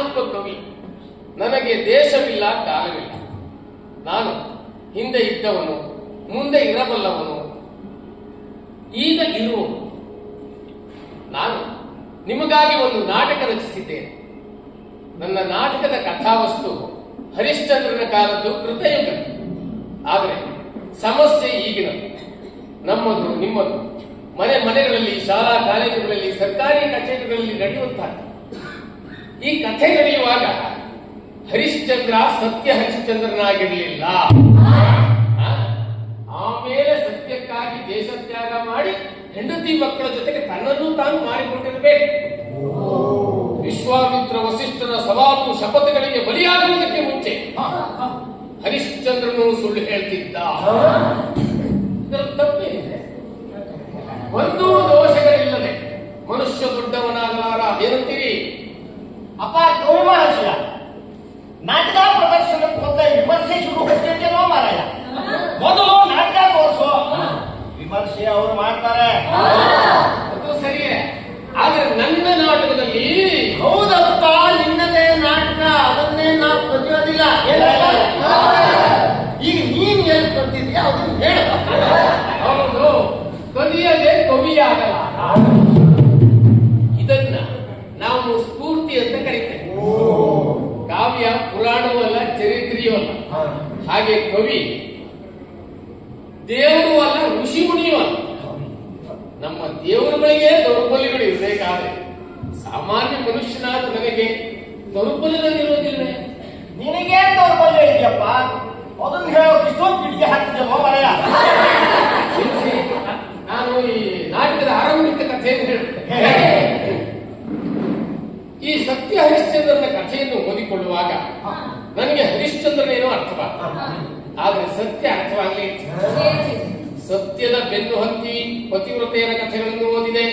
ನಾನೊಬ್ಬ ಕವಿ. ನನಗೆ ದೇಶವಿಲ್ಲ, ಕಾಲವಿಲ್ಲ. ನಾನು ಹಿಂದೆ ಇದ್ದವನು, ಮುಂದೆ ಇರಬಲ್ಲವನು, ಈಗ ಇರುವನು. ನಾನು ನಿಮಗಾಗಿ ಒಂದು ನಾಟಕ ರಚಿಸಿದ್ದೇನೆ. ನನ್ನ ನಾಟಕದ ಕಥಾವಸ್ತು ಹರಿಶ್ಚಂದ್ರನ ಕಾಲದ್ದು, ಕೃತಯುಗ. ಆದರೆ ಸಮಸ್ಯೆ ಈಗಿನದು. ನಮ್ಮದು, ನಿಮ್ಮದು, ಮನೆಗಳಲ್ಲಿ, ಶಾಲಾ ಕಾಲೇಜುಗಳಲ್ಲಿ, ಸರ್ಕಾರಿ ಕಚೇರಿಗಳಲ್ಲಿ ನಡೆಯುವಂತಹ ಈ ಕಥೆ ನಡೆಯುವಾಗ ಹರಿಶ್ಚಂದ್ರ ಸತ್ಯ ಹರಿಶ್ಚಂದ್ರನಾಗಿರಲಿಲ್ಲ. ಆಮೇಲೆ ಸತ್ಯಕ್ಕಾಗಿ ದೇಶತ್ಯಾಗ ಮಾಡಿ ಹೆಂಡತಿ ಮಕ್ಕಳ ಜೊತೆಗೆ ತನ್ನನ್ನು ತಾನು ಮಾಡಿಕೊಂಡಿರಬೇಕು. ವಿಶ್ವಾಮಿತ್ರ ವಸಿಷ್ಠನ ಸವಾಲು ಶಪಥಗಳಿಗೆ ಬಲಿಯಾಗುವುದಕ್ಕೆ ಮುಂಚೆ ಹರಿಶ್ಚಂದ್ರನು ಸುಳ್ಳು ಹೇಳ್ತಿದ್ದ. ತಪ್ಪೇನಿದೆ? ಒಂದು ದೋಷಗಳಿಲ್ಲದೆ ಮನುಷ್ಯ ದೊಡ್ಡವನಾಗಲಾರ. ಏನಂತೀರಿ? ಅಪ್ಪ ಕವಿ ಮಹರ್ಷಿಯ ನಾಟಕ ಪ್ರದರ್ಶನಕ್ಕೆ ಹೋದ ವಿಮರ್ಶೆ ಶುರು ಹೋಗ್ತಿದ್ದೇನೋ ಮಾರಾಯ. ಮೊದಲು ನಾಟಕ ತೋರಿಸೋ, ವಿಮರ್ಶೆ ಅವರು ಮಾಡ್ತಾರೆ. ಅದು ಸರಿಯೇ. ಆದ್ರೆ ನನ್ನ ನಾಟಕದಲ್ಲಿ ಹೌದಪ್ಪ, ನಿನ್ನದೇ ನಾಟಕ, ಅದನ್ನೇ ನಾವು ಕಲಿಯೋದಿಲ್ಲ. ಈಗ ನೀನ್ ಎಲ್ಲಿ ಕಲ್ತಿದ್ಯಾ ಅದನ್ನು ಹೇಳ. ಹೌದು, ಕಲಿಯದೆ ಕವಿಯಾಗಲ್ಲ. ಇದನ್ನ ನಾವು ಸ್ಫೂರ್ತಿ ಅಂತ ಕರೀತೇವೆ. ಕಾವ್ಯ ಪುರಾಣವೂ ಅಲ್ಲ, ಚರಿತ್ರೆಯೂ ಅಲ್ಲ. ಹಾಗೆ ಕವಿ ದೇವರು ಅಲ್ಲ, ಋಷಿ ಮುನಿಯೂ ಅಲ್ಲ. ನಮ್ಮ ದೇವರುಗಳಿಗೆ ದೌರ್ಬಲ್ಯಗಳು ಇರಬೇಕಾದ್ರೆ ಸಾಮಾನ್ಯ ಮನುಷ್ಯನಾದ ನನಗೆ ದೌರ್ಬಲ್ಯಗಳಿರೋದಿಲ್ವೇ? ನಿನಗೆ ದೌರ್ಬಲ್ಯ ಇದೆಯಪ್ಪ, ಅದನ್ನು ಹೇಳೋಕೆ ಇಷ್ಟೊಂದು ಪಿಡಿಗೆ ಹಾಕಿದ್ದೆವೋ ಮರೆಯ. ನಾನು ಈ ನಾಟಕದ ಆರಂಭಿಕ ಕಥೆಯನ್ನು ಹೇಳ್ತೇನೆ. ಈ ಸತ್ಯ ಹರಿಶ್ಚಂದ್ರನ ಕಥೆಯನ್ನು ಓದಿಕೊಳ್ಳುವಾಗ ನನಗೆ ಹರಿಶ್ಚಂದ್ರನೇನೋ ಅರ್ಥವಾದ, ಆದ್ರೆ ಸತ್ಯ ಅರ್ಥವಾಗಲಿ. ಸತ್ಯದ ಬೆನ್ನು ಹತ್ತಿ ಪತಿವ್ರತೆಯರ ಕಥೆಗಳನ್ನು ಓದಿದೆ,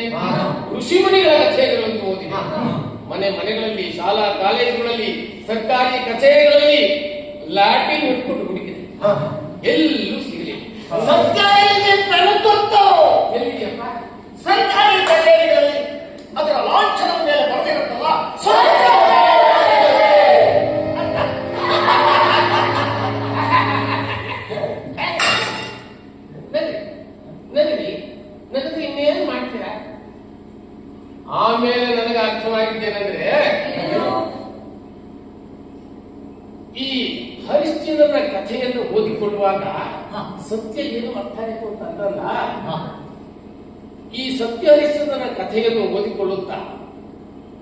ಋಷಿಮುನಿಗಳ ಕಥೆಗಳನ್ನು ಓದಿದೆ. ಮನೆಗಳಲ್ಲಿ, ಶಾಲಾ ಕಾಲೇಜುಗಳಲ್ಲಿ, ಸರ್ಕಾರಿ ಕಚೇರಿಗಳಲ್ಲಿ ಲ್ಯಾಟಿನ್ ಇಟ್ಕೊಂಡು ಹುಡುಕಿದೆ, ಎಲ್ಲೂ ಸಿಗಲಿಲ್ಲ. ಸತ್ಯ ಎಲ್ಲಿದೆಯಪ್ಪ? ಸರ್ಕಾರಿ ಕಚೇರಿಗಳಲ್ಲಿ ಅದರ ಲಾಂಛನದ ಮೇಲೆ ಬರೆದಿರುತ್ತಲ್ಲ, ನನಗೆ ಇನ್ನೇನು ಮಾಡ್ತೀರಾ? ಆಮೇಲೆ ನನಗೆ ಅರ್ಥವಾಗಿದ್ದೇನೆಂದ್ರೆ, ಈ ಹರಿಶ್ಚಂದ್ರನ ಕಥೆಯನ್ನು ಓದಿಕೊಳ್ಳುವಾಗ ಸತ್ಯ ಏನು ಅರ್ಥ ಆಯಿತು ಅಂತ ಅಂದ್ರಲ್ಲ, ಈ ಸತ್ಯ ಹರಿಶ್ಚಂದ್ರನ ಕಥೆಯನ್ನು ಓದಿಕೊಳ್ಳುತ್ತಾ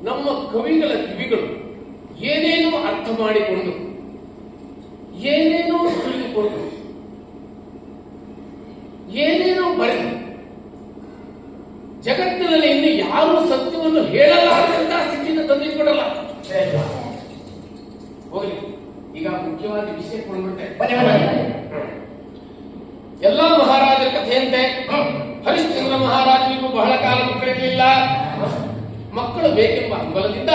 ನಮ್ಮ ಕವಿಗಳ ಕಿವಿಗಳು ಏನೇನೋ ಅರ್ಥ ಮಾಡಿಕೊಂಡು, ಏನೇನೋ ತಿಳಿದುಕೊಂಡು, ಏನೇನೋ ಬರೆದು ಜಗತ್ತಿನಲ್ಲಿ ಇನ್ನು ಯಾರೂ ಸತ್ಯವನ್ನು ಹೇಳಲಾರದಂತ ಸ್ಥಿತಿಯಿಂದ ತಂದಿಟ್ಕೊಡಲ್ಲ. ಹೋಗಲಿ, ಈಗ ಮುಖ್ಯವಾದ ವಿಷಯ ಕೊಂಡ್ಬಿಟ್ಟೆ. ಎಲ್ಲ ಮಹಾರಾಜರ ಕಥೆಯಂತೆ ಹರಿಶ್ಚಂದ್ರ ಮಹಾರಾಜನಿಗೂ ಬಹಳ ಕಾಲ ಮಕ್ಕಳಿರಲಿಲ್ಲ. ಮಕ್ಕಳು ಬೇಕೆಂಬ ಹಂಬಲದಿಂದ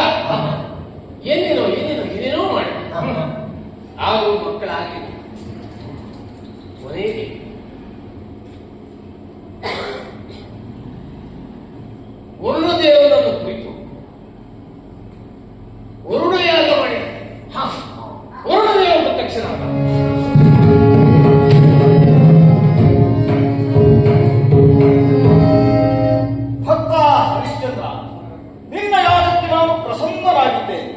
ಏನೇನೋ ಮಾಡಿ ಆದರೂ ಮಕ್ಕಳಾಗಲಿಲ್ಲ. ಕೊನೆಗೆ ವರುಣದೇವನನ್ನು ಕುರಿತು ವರುಣಯಾಗ ಮಾಡಿ ವರುಣದೇವ ಪ್ರತ್ಯಕ್ಷ ಭಕ್ತ ಹರಿಶ್ಚಂದ್ರ, ನಿನ್ನ ಯಾಗಕ್ಕೆ ನಾನು ಪ್ರಸನ್ನರಾಗಿದ್ದೇನೆ.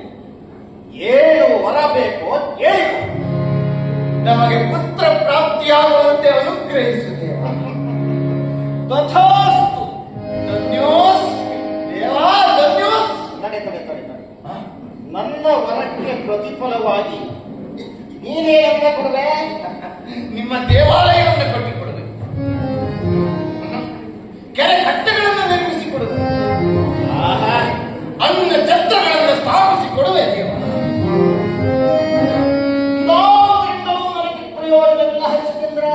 ಏನು ವರ ಬೇಕೋ ಕೇಳಿಕೊ, ನಮಗೆ ಪುತ್ರ ಪ್ರಾಪ್ತಿಯಾಗುವಂತೆ ಅನುಗ್ರಹಿಸುತ್ತೇವೆ. ತಥಾಸ್ತು. ಧನ್ಯೋಸ್ ದೇವಾ, ಧನ್ಯೋಸ್. ತಡೆ. ನನ್ನ ವರಕ್ಕೆ ಪ್ರತಿಫಲವಾಗಿ ನೀನೇನನ್ನ ಕೊಡುವೆ? ನಿಮ್ಮ ದೇವಾಲಯವನ್ನು ಕಟ್ಟಿಕೊಡುವೆ, ಕೆರೆ ಕಟ್ಟೆಗಳನ್ನು ನಿರ್ಮಿಸಿಕೊಡುವೆ, ಅನ್ನ ಛತ್ರಗಳನ್ನು ಸ್ಥಾಪಿಸಿಕೊಡುವೆ. ದೇವ, ನಾವುಗಳಿಂದಲೂ ನನಗೆ ಪ್ರಯೋಜನವಿಲ್ಲ ಹರಿಶ್ಚಂದ್ರ.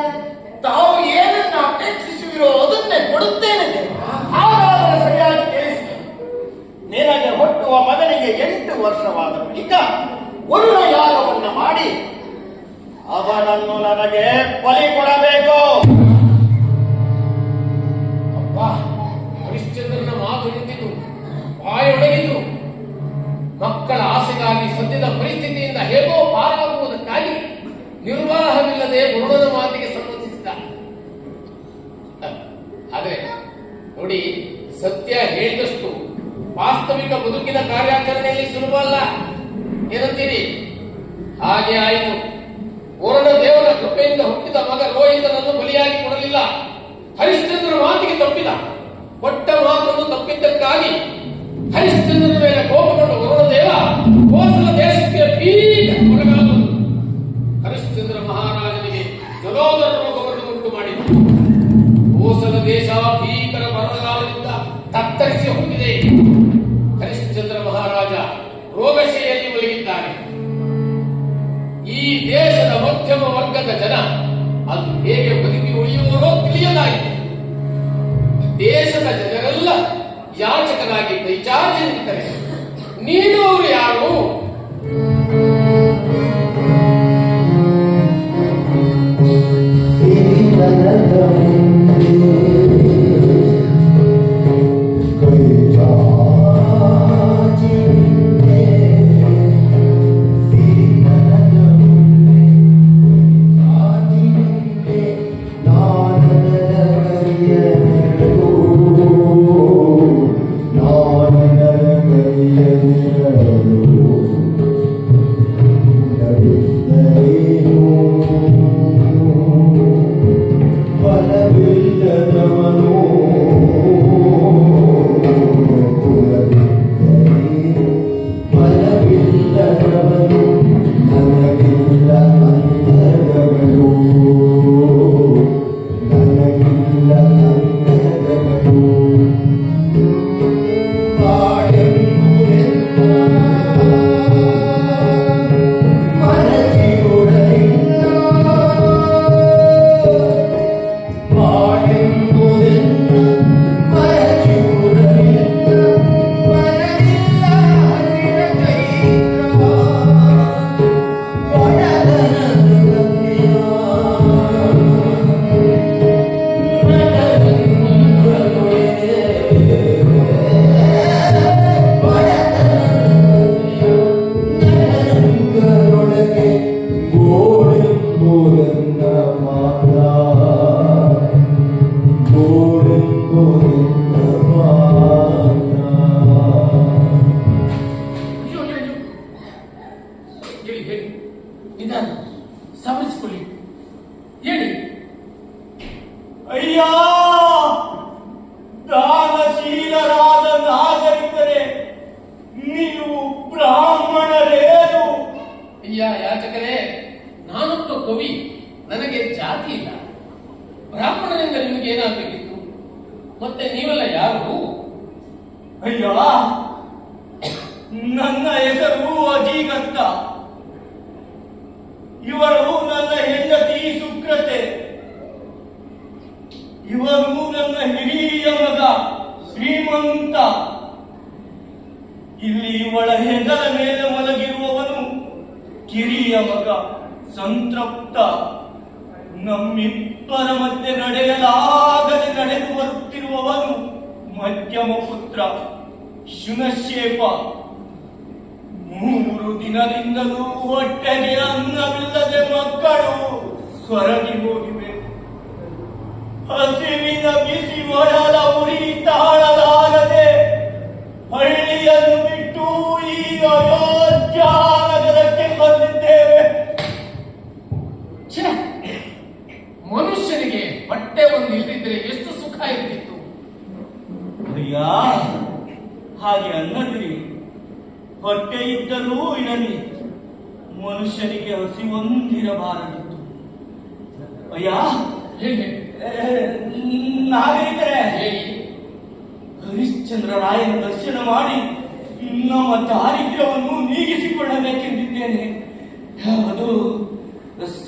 ತಾವು ಏನನ್ನ ಅಪೇಕ್ಷಿಸುವಿರೋ ಅದನ್ನೇ ಕೊಡುತ್ತೇನೆ. ಹಾಗಾದರೆ ಸರಿಯಾಗಿ ಕೇಳಿಸಿ. ನಿನಗೆ ಹುಟ್ಟುವ ಮಗನಿಗೆ 8 ವರ್ಷವಾದ ಬಳಿಕ ವರುಣ ಯಾಗವನ್ನು ಮಾಡಿ ಅವನನ್ನು ನನಗೆ ಬಲಿ ಕೊಡಬೇಕು. ಅಪ್ಪ, ಹರಿಶ್ಚಂದ್ರನ ಮಾತು ನಿಂತಿತು, ಬಾಯೊಡಗಿತು. ಮಕ್ಕಳ ಆಸೆ ಆಸೆಗಾಗಿ ಸದ್ಯದ ಪರಿಸ್ಥಿತಿಯಿಂದ ಹೇಗೋ ಪಾರಾಗುವುದಕ್ಕಾಗಿ ನಿರ್ವಾಹವಿಲ್ಲದೆ ವರುಣನ ಮಾತಿಗೆ ಸಮ್ಮತಿಸಿದ. ಆದರೆ ನೋಡಿ, ಸತ್ಯ ಹೇಳಿದಷ್ಟು ವಾಸ್ತವಿಕ ಬದುಕಿನ ಕಾರ್ಯಾಚರಣೆಯಲ್ಲಿ ಸುಲಭ ಅಲ್ಲ. ಏನಂತೀರಿ? ಹಾಗೆ ಆಯಿತು. ವರುಣ ದೇವರ ಕೃಪೆಯಿಂದ ಹುಟ್ಟಿದ ಮಗ ರೋಹಿತನನ್ನು ಬಲಿಯಾಗಿ ಕೊಡಲಿಲ್ಲ. ಹರಿಶ್ಚಂದ್ರನ ಮಾತಿಗೆ ತಪ್ಪಿದ. ಕೊಟ್ಟ ಮಾತನ್ನು ತಪ್ಪಿದ್ದಕ್ಕಾಗಿ ಹರಿಶ್ಚಂದ್ರನ ಮೇಲೆ ಕೋಪಗೊಂಡ ವರುಣ ದೇವ ಕೋಸಲ ದೇಶಕ್ಕೆ ಭೀಕರ ಒಳಗಾಗುವುದು. ಹರಿಶ್ಚಂದ್ರ ಮಹಾರಾಜನಿಗೆ ಜಲೋದರ ರೋಗವನ್ನು ಉಂಟು ಮಾಡಿದ. ಕೋಸಲ ದೇಶ ಭೀಕರ ಬರಗಾಲದಿಂದ ತತ್ತರಿಸಿ ಹೋಗಿದೆ. ಹರಿಶ್ಚಂದ್ರ ಮಹಾರಾಜ ರೋಗಶೆಯಲ್ಲಿ ಮಲಗಿದ್ದಾನೆ. ಈ ದೇಶದ ಮಧ್ಯಮ ವರ್ಗದ ಜನ ಅದು ಹೇಗೆ ಬದುಕಿ ಉಳಿಯುವರೋ ತಿಳಿಯದಾಗಿದೆ. ದೇಶದ ಜನರೆಲ್ಲ ಯಾಚಕರಾಗಿ ಕೈಚಾಚಿ ನಿಂತರೆ ನೀಡುವವರು ಯಾರು? ಸಮರಿಸಿಕೊಳ್ಳಿ, ಹೇಳಿ. ಅಯ್ಯ, ದಾನಶೀಲರಾದ ನಾಗರಿಕರೇ, ನೀವು ಬ್ರಾಹ್ಮಣರೇನು? ಅಯ್ಯ ಯಾಚಕರೇ, ನಾನೊಬ್ಬ ಕವಿ, ನನಗೆ ಜಾತಿ ಇಲ್ಲ. ಬ್ರಾಹ್ಮಣರಿಂದ ನಿಮಗೆ ಏನಾಗಬೇಕಿತ್ತು? ಮತ್ತೆ ನೀವೆಲ್ಲ ಯಾರು? ಅಯ್ಯ, ನನ್ನ ಹೆಸರು ಅಜೀಗಂತ. ಇವಳು ನನ್ನ ಹೆಂಡತಿ ಸುಕ್ರತೆ. ಇವನು ನನ್ನ ಹಿರಿಯ ಮಗ ಶ್ರೀಮಂತ. ಇಲ್ಲಿ ಇವಳ ಹೆಗಲ ಮೇಲೆ ಮಲಗಿರುವವನು ಕಿರಿಯ ಮಗ ಸಂತೃಪ್ತ. ನಮ್ಮಿಬ್ಬರ ಮಧ್ಯೆ ನಡೆಯಲಾಗದೆ ನಡೆದು ಬರುತ್ತಿರುವವನು ಮಧ್ಯಮ ಪುತ್ರ ಶುನಶೇಪ. 3 ದಿನದಿಂದಲೂ ಹೊಟ್ಟೆಗೆ ಅನ್ನವಿಲ್ಲದೆ ಮಕ್ಕಳು ಸ್ವರಗಿ ಹೋಗಿವೆ. ಹಸಿವಿನ ಬಿಸಿ ಒಡಲ ಉರಿ ತಾಳಲಾಗದೆ ಹಳ್ಳಿಯನ್ನು ಬಿಟ್ಟು ಈ ಅಯೋಧ್ಯ ನಗರಕ್ಕೆ ಬಂದಿದ್ದೇವೆ. ಮನುಷ್ಯನಿಗೆ ಹೊಟ್ಟೆ ಒಂದು ಇಲ್ಲದಿದ್ರೆ ಎಷ್ಟು ಸುಖ ಇರ್ತಿತ್ತು. ಅಯ್ಯ, ಹಾಗೆ ಅನ್ನದಿರಿ. ಹೊಟ್ಟೆ ಇದ್ದರೂ ಇರಲಿ, ಮನುಷ್ಯನಿಗೆ ಹಸಿವೊಂದಿರಬಾರದಿತ್ತು. ಅಯ್ಯ, ನಾಗರಿಕರೇ, ಹರಿಶ್ಚಂದ್ರ ರಾಯನ ದರ್ಶನ ಮಾಡಿ ನಮ್ಮ ದಾರಿದ್ರ್ಯವನ್ನು ನೀಗಿಸಿಕೊಳ್ಳಬೇಕೆಂದಿದ್ದೇನೆ. ಅದು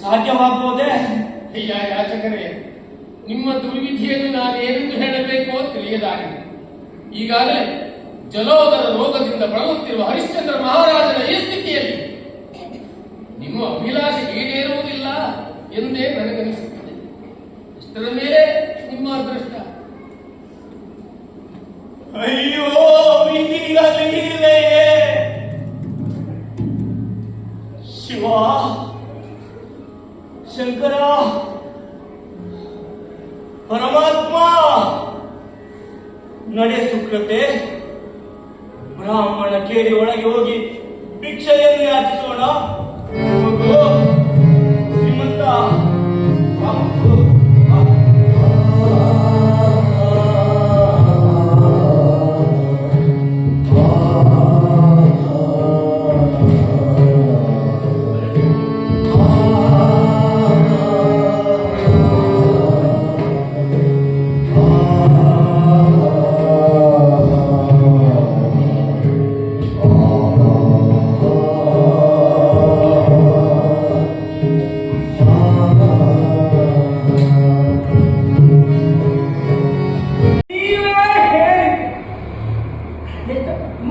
ಸಾಧ್ಯವಾಗುವುದೇ? ಅಯ್ಯ ಯಾಚಕರೇ, ನಿಮ್ಮ ದುರ್ವಿಧಿಯನ್ನು ನಾನೇನೆಂದು ಹೇಳಬೇಕೋ ತಿಳಿಯದಾಗಿದೆ. ಈಗಾಗಲೇ ಜಲೋದರ ರೋಗದಿಂದ ಬಳಲುತ್ತಿರುವ ಹರಿಶ್ಚಂದ್ರ ಮಹಾರಾಜನ ಈ ಸ್ಥಿತಿಯಲ್ಲಿ ನಿಮ್ಮ ಅಭಿಲಾಷೆ ಈಡೇರುವುದಿಲ್ಲ ಎಂದೇ ನನಗನಿಸುತ್ತದೆ. ಇಷ್ಟರ ಮೇಲೆ ನಿಮ್ಮ ಅದೃಷ್ಟ. ಅಯ್ಯೋ, ವಿಧಿಯ ಲೀಲೆಯೇ! ಶಂಕರ, ಪರಮಾತ್ಮ, ನಡೆ ಸುಕೃತೆ. ಬ್ರಾಹ್ಮಣ ಕೇರಿ ಒಳಗೆ ಹೋಗಿ ಭಿಕ್ಷೆಯನ್ನು ಯಾಚಿಸೋಣ. ಮಗು, ಶ್ರೀಮಂತ, ಬಾ ಮಗು, ಬಾ.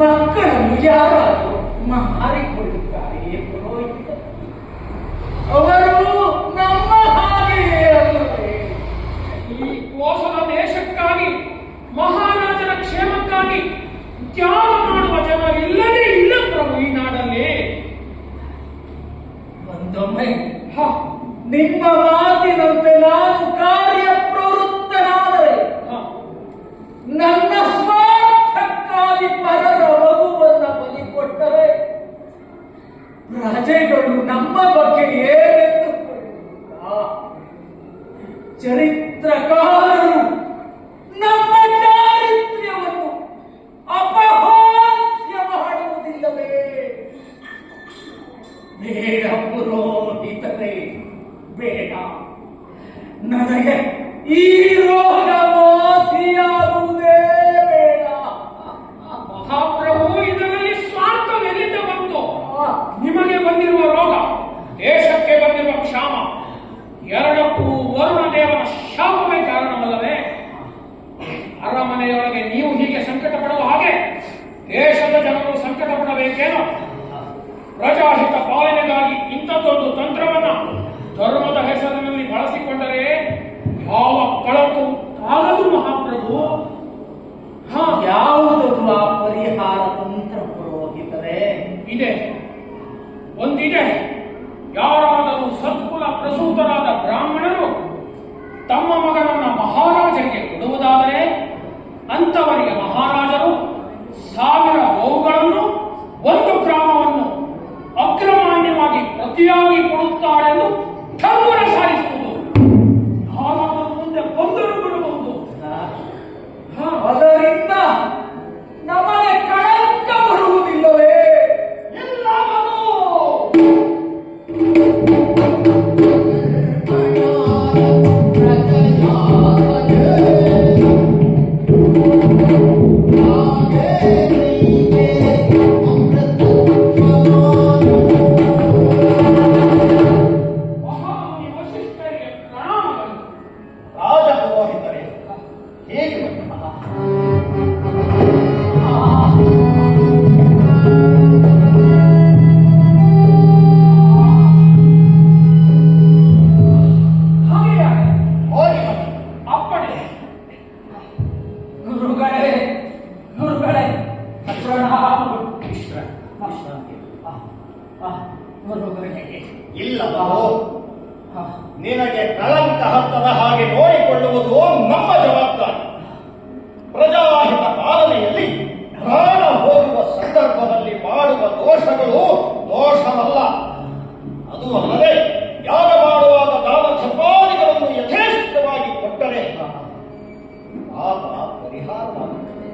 ಮಕ್ಕಳನ್ನು ಯಾರಾದರೂ ಮಾರಿಕೊಳ್ಳುತ್ತಾರೆ ಪುರೋಹಿತ. ಅವರು ನಮ್ಮ ಹಾಗೆಯೇ ಅಲ್ಲವೇ? ಈ ಕೋಸಲ ದೇಶಕ್ಕಾಗಿ ಮಹಾರಾಜರ ಕ್ಷೇಮಕ್ಕಾಗಿ ತ್ಯಾಗ ಮಾಡುವ ಜನರಿಲ್ಲದೇ ಇಲ್ಲ ಪ್ರಭು ಈ ನಾಡಲ್ಲಿ. ಒಂದೊಮ್ಮೆ ನಿಮ್ಮ ಮಾತಿನಂತೆ ನಾನು ಕಾರ್ಯ ಪ್ರವೃತ್ತನಾದರೆ ನನ್ನ ಸ್ವಾರ್ಥಕ್ಕಾಗಿ ಪರರ ಮಗುವನ್ನ ಬಲಿ ಕೊಟ್ಟರೆ ಪ್ರಜೆಗಳು ನಮ್ಮ ಬಗ್ಗೆ ಏನೆಂದುಕೊಳ್ಳುವುದಿಲ್ಲ. ಚರಿತ್ರಕಾರರು ನಮ್ಮ ಚಾರಿತ್ರ್ಯವನ್ನು ಅಪಹಾಸ್ಯ ಮಾಡುವುದಿಲ್ಲವೇ? ಬೇಡ ಪುರೋಹಿತರೇ, ಬೇಡ. ನನಗೆ ಈ ರೋಗ ವಾಸಿಯಾಗುವುದೇ ಬೇಡ. ಮಹಾಪ್ರಭು, ಇದರಲ್ಲಿ ಸ್ವಾರ್ಥವೆಲ್ಲಿಂದ ಬಂತು? ನಿಮಗೆ ಬಂದಿರುವ ರೋಗ, ದೇಶಕ್ಕೆ ಬಂದಿರುವ ಕ್ಷಾಮ, ಎರಡಕ್ಕೂ ವರುಣ ದೇವನ ಶಾಪವೇ ಕಾರಣವಲ್ಲವೇ? ಅರಮನೆಯೊಳಗೆ ನೀವು ಹೀಗೆ ಸಂಕಟ ಪಡುವ ಹಾಗೆ ದೇಶದ ಜನರು ಸಂಕಟ ಪಡಬೇಕೇನೋ? ಪ್ರಜಾಹಿತ ಪಾಲನೆಗಾಗಿ ಇಂಥದ್ದೊಂದು ತಂತ್ರವನ್ನ ಧರ್ಮದ ಹೆಸರಿನಲ್ಲಿ ಬಳಸಿಕೊಂಡರೆ ಯಾವ ಕಳಂಕವು ಆಗದು ಮಹಾಪ್ರಭು. ಯಾವುದದು ಆ ಪರಿಹಾರ ತಂತ್ರ ಪುರೋಹಿತರೇ? ಇದೆ, ಒಂದಿದೆ. ಯಾರಾದರೂ ಸತ್ಕುಲ ಪ್ರಸೂತರಾದ ಬ್ರಾಹ್ಮಣರು ತಮ್ಮ ಮಗನನ್ನ ಮಹಾರಾಜರಿಗೆ ಕೊಡುವುದಾದರೆ ಅಂತವರಿಗೆ ಮಹಾರಾಜರು 1000 ಗೋವುಗಳನ್ನು 1 ಗ್ರಾಮವನ್ನು ಅಗ್ರಮಾನ್ಯವಾಗಿ ಪ್ರತಿಯಾಗಿ ಕೊಡುತ್ತಾರೆಂದು ಠಂಗುರ ಸಾರಿಸುವುದು. ಯಾರಾದರೂ ಮುಂದೆ ಬಂದರೂ ಬಿಡಬಹುದು. ಅದರಿಂದ ನಮಗೆ ಕಳಂಕ ಬರುವುದಿಲ್ಲವೇ? ಎಲ್ಲವನ್ನೂ ಮಹಾಮುನಿ ವಸಿಷ್ಠರಿಗೆ ಪ್ರಣಾಮಗಳು. ರಾಜಪುರೋಹಿತರೇ, ಹೇಗೆ ಬಂತು? ಹಾಗೆಯೇ ಹೋಗಿ ಬನ್ನಿ. ಅಪ್ಪಣೆ. ಗುರುಗಳೇ, ಗುರುಗಳೇ, ಪ್ರಣಾಮಗಳು. ವಿಶ್ರಾಂತಿ. ಗುರುಗಳೇ, ಇಲ್ಲವೋ? ನಿನಗೆ ಕಳಂಕ ಹತ್ತದ ಹಾಗೆ ನೋಡಿಕೊಳ್ಳುವುದು ನಮ್ಮ ಜವಾಬ್ದಾರಿ. ಪ್ರಜಾಹಿತ ಪಾಲನೆಯಲ್ಲಿ ಪ್ರಾಣ ಹೋಗುವ ಸಂದರ್ಭದಲ್ಲಿ ಮಾಡುವ ದೋಷಗಳು ದೋಷವಲ್ಲ. ಅದು ಅಲ್ಲದೆ ಯಾಗ ಮಾಡುವಾಗ ದಾನ ಧರ್ಮಾದಿಗಳನ್ನು ಯಥೇಚ್ಛವಾಗಿ ಕೊಟ್ಟರೆ ಪಾಪ ಪರಿಹಾರವಾಗುತ್ತದೆ.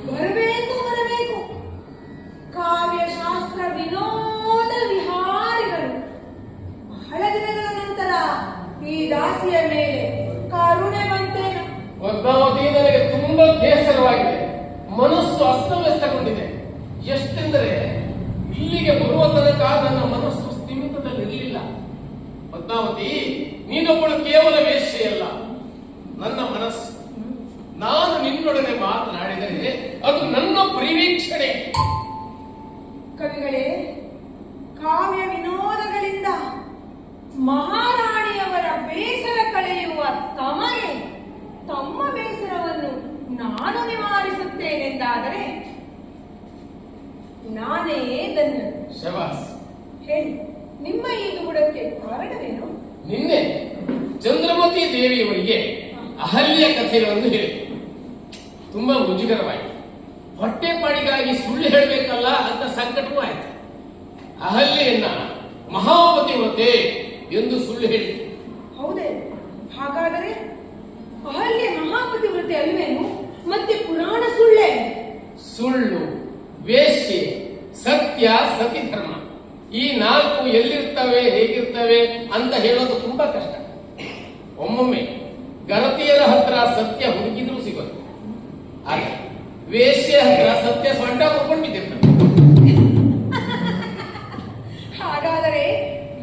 ಬರಬೇಕು ನಾನೇ ಧನ್ಯ. ಶಬಾಸ್. ಹೇಳಿ, ನಿಮ್ಮ ಈ ದುಗುಡಕ್ಕೆ ಕಾರಣವೇನು? ನಿನ್ನೆ ಚಂದ್ರಮತಿ ದೇವಿಯವರಿಗೆ ಅಹಲ್ಯ ಕಥೆಗಳನ್ನು ಹೇಳಿ ತುಂಬಾ ಮುಜುಗರವಾಯಿತು. ಹೊಟ್ಟೆಪಾಡಿಗಾಗಿ ಸುಳ್ಳು ಹೇಳಬೇಕಲ್ಲ ಅಂತ ಸಂಕಟವೂ ಆಯಿತು. ಅಹಲ್ಯೆಯನ್ನ ಮಹಾಪತಿವ್ರತೆ ಎಂದು ಸುಳ್ಳು ಹೇಳಿ. ಹೌದೇ? ಹಾಗಾದರೆ ಅಹಲ್ಯೆ ಮಹಾಪತಿವ್ರತೆ ಅಲ್ವೇನು? ಮತ್ತೆ ಪುರಾಣ ಸುಳ್ಳೇ? ಸುಳ್ಳು, ವೇಶ್ಯೆ, ಸತ್ಯ, ಸತಿಧರ್ಮ ಈ ನಾಲ್ಕು ಎಲ್ಲಿರ್ತವೆ, ಹೇಗಿರ್ತವೆ ಅಂತ ಹೇಳೋದು ತುಂಬಾ ಕಷ್ಟ. ಒಮ್ಮೊಮ್ಮೆ ಗಣತಿಯರ ಹತ್ರ ಸತ್ಯ ಹುಡುಕಿದ್ರೂ ಸಿಗೋದು. ಆದ್ರೆ ವೇಶ್ಯೆ ಹತ್ರ ಸತ್ಯ ಸೊಂಟ ಮುರ್ಕೊಂಡಿದ್ದಿರ್ತಾರೆ. ಹಾಗಾದರೆ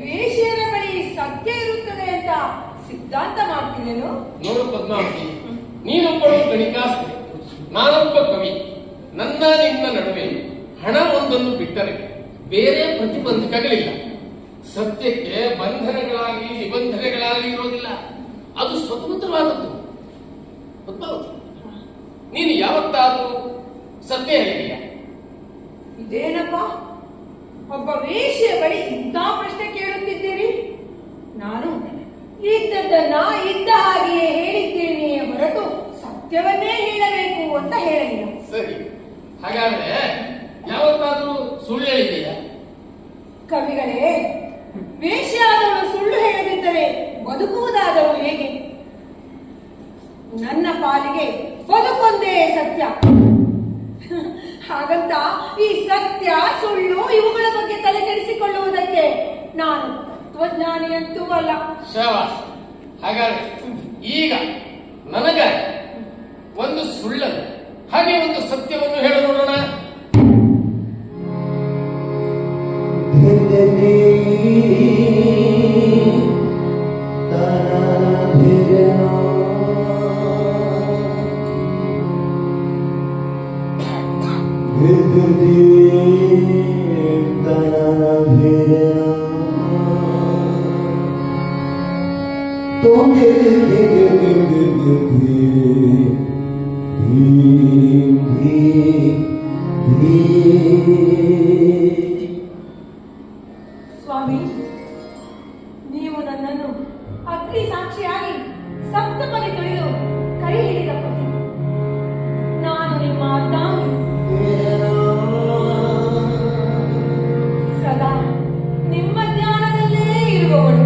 ವೇಶ್ಯರ ಬಳಿ ಸತ್ಯ ಇರುತ್ತದೆ ಅಂತ ಸಿದ್ಧಾಂತ ಮಾಡ್ತಿದ್ದೇನು? ನೋಡು ಪದ್ಮಾವತಿ, ನೀನೊಬ್ಬಳು ಗಣಿಕಾಸ್ತ್ರಿ, ನಾನೊಬ್ಬ ಕವಿ. ನನ್ನ ನಿನ್ನ ನಡುವೆ ಹಣ ಒಂದನ್ನು ಬಿಟ್ಟರೆ ಬೇರೆ ಪ್ರತಿಬಂಧಕಗಳಿಲ್ಲ. ಸತ್ಯಕ್ಕೆ ಬಂಧನಗಳಾಗಿ ನಿಬಂಧನೆಗಳಾಗಿ ಇರೋದಿಲ್ಲ. ಅದು ಸ್ವತಂತ್ರವಾದದ್ದು. ಪದ್ಮಾವತಿ, ನೀನು ಯಾವತ್ತಾದ್ರೂ ಸತ್ಯ ಹೇಳಿದೀಯ? ಇದೇನಪ್ಪ, ಒಬ್ಬ ವೇಶ್ಯೆಯ ಬಳಿ ಇಂಥ ಪ್ರಶ್ನೆ ಕೇಳುತ್ತಿದ್ದೀರಿ? ನಾನು ಇದ್ದದ್ದನ್ನ ಇದ್ದ ಹಾಗೆಯೇ ಹೇಳಿದ್ದೇನೆಯೇ ಹೊರತು ಸತ್ಯವನ್ನೇ ಹೇಳಬೇಕು ಅಂತ ಹೇಳಲಿಲ್ಲ. ಸರಿ, ಹಾಗಾದ್ರೆ ಯಾವತ್ತಾದ್ರೂ ಸುಳ್ಳು ಹೇಳಿದೀಯ? ಕವಿಗಳೇ, ವೇಶ್ಯಾದವಳು ಸುಳ್ಳು ಹೇಳದಿದ್ದರೆ ಬದುಕುವುದಾದರೂ ಹೇಗೆ? ನನ್ನ ಪಾಲಿಗೆ ಬದುಕೊಂದೇ ಸತ್ಯ. ಹಾಗಂತ ಈ ಸತ್ಯ ಸುಳ್ಳು ಇವುಗಳ ಬಗ್ಗೆ ತಲೆ ಕೆಡಿಸಿಕೊಳ್ಳುವುದಕ್ಕೆ ನಾನು ತತ್ವಜ್ಞಾನಿಯಂತೂ ಅಲ್ಲ. ಶಾಬಾಸ್. ಹಾಗಾದ್ರೆ ಈಗ ನನಗ ಒಂದು ಸುಳ್ಳನ್ನು ಹಾಗೆ ಒಂದು ಸತ್ಯವನ್ನು ಹೇಳ ನೋಡೋಣ. ಸ್ವಾಮಿ, ನೀವು ನನ್ನನ್ನು ಅಗ್ನಿ ಸಾಕ್ಷಿಯಾಗಿ ಸಪ್ತಪದಿ ತುಳಿದು ಕೈ ಹಿಡಿದ ಪತಿ. ನಾನು ನಿಮ್ಮ ಅರ್ಧಾಂಗಿ, ಸದಾ ನಿಮ್ಮ ಜ್ಞಾನದಲ್ಲೇ ಇರುವವಳು.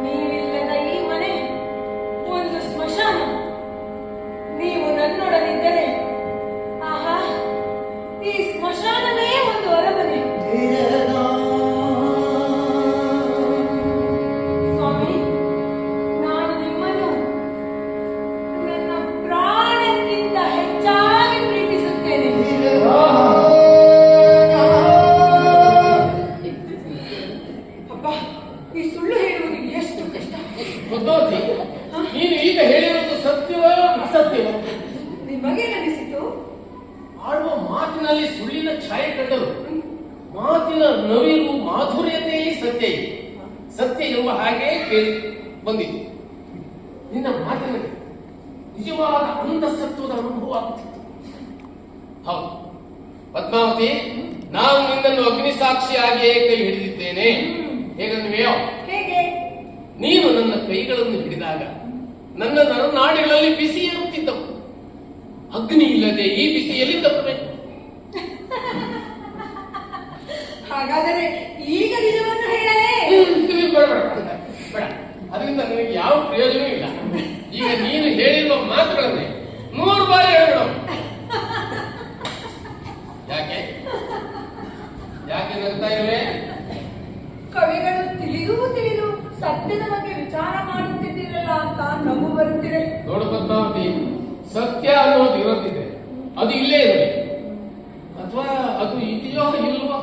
ನೀವಿಲ್ಲದ ಈ ಮನೆ ಒಂದು ಸ್ಮಶಾನ. ನೀವು ನನ್ನೊಡನಿದ್ದರೆ ಆಹಾ, ಈ ಸ್ಮಶಾನವೇ ಒಂದು ಅರಮನೆ. ಸ್ವಾಮಿ, ನಾನು ನಿಮ್ಮನ್ನು ನನ್ನ ಪ್ರಾಣಕ್ಕಿಂತ ಹೆಚ್ಚಾಗಿ ಪ್ರೀತಿಸುತ್ತೇನೆ. ಅಪ್ಪ, ಈ ಸುಳ್ಳು ಹೇಳುವುದು ಎಷ್ಟು ಕಷ್ಟ. ಪದ್ಮಾವತಿ, ನೀನು ಈಗ ಹೇಳಿರೋದು ಸತ್ಯವೋ ಅಸತ್ಯವೋ? ನಿಮಗೇನನಿಸಿತು? ಆಡುವ ಮಾತಿನಲ್ಲಿ ಸುಳ್ಳಿನ ಛಾಯೆ ಕಂಡರು. ಮಾತಿನ ನವಿರು ಮಾಧುರ್ಯತೆಯಲ್ಲಿ ಸತ್ಯ ಇದೆ. ಸತ್ಯ ಎಂಬ ಹಾಗೆ ಕೇಳಿ ಬಂದಿತು. ನಿನ್ನ ಮಾತಿನಲ್ಲಿ ನಿಜವಾದ ಅಂತಸತ್ವದ ಅನುಭವ ಆಗುತ್ತಿತ್ತು. ಹೌದು ಪದ್ಮಾವತಿ, ನಾನು ನಿನ್ನನ್ನು ಅಗ್ನಿ ಸಾಕ್ಷಿಯಾಗಿಯೇ ಕೈ ಹಿಡಿದಿದ್ದೇನೆ. ಹೇಗನ್ವೆಯೋ? ಹೇಗೆ? ನೀನು ನನ್ನ ಕೈಗಳನ್ನು ಹಿಡಿದಾಗ ನನ್ನ ನರನಾಡಿಗಳಲ್ಲಿ ಬಿಸಿ ಏರುತ್ತಿದ್ದವು. ಅಗ್ನಿ ಇಲ್ಲದೆ ಈ ಬಿಸಿ ಎಲ್ಲಿಂದ ಬರಬೇಕು? ಹಾಗಾದರೆ ಈಗ ನಿಜವನ್ನು ಹೇಳಲೇ? ಬೇಡ, ಅದರಿಂದ ನನಗೆ ಯಾವ ಪ್ರಯೋಜನ ಇಲ್ಲ. ಈಗ ನೀನು ಹೇಳಿರುವ ಮಾತುಗಳನ್ನೇ 100 ಬಾರಿ ಹೇಳ್ಬಿಡು. ಯಾಕೆ ನಗ್ತಾ ಇರುವೆ? ಕವಿಗಳು ತಿಳಿದು ಸತ್ಯದ ಬಗ್ಗೆ ವಿಚಾರ ಮಾಡುತ್ತಿದ್ದೀರಲ್ಲ ಅಂತ ನಗು ಬರುತ್ತಿದೆ. ನೋಡು ಪದ್ಮಾವತಿ, ಸತ್ಯ ಅನ್ನೋದು ಇರೋದಿದೆ, ಅದು ಇಲ್ಲೇ ಇರಬೇಕು. ಅಥವಾ ಅದು ಇದೆಯೋ ಇಲ್ವೋ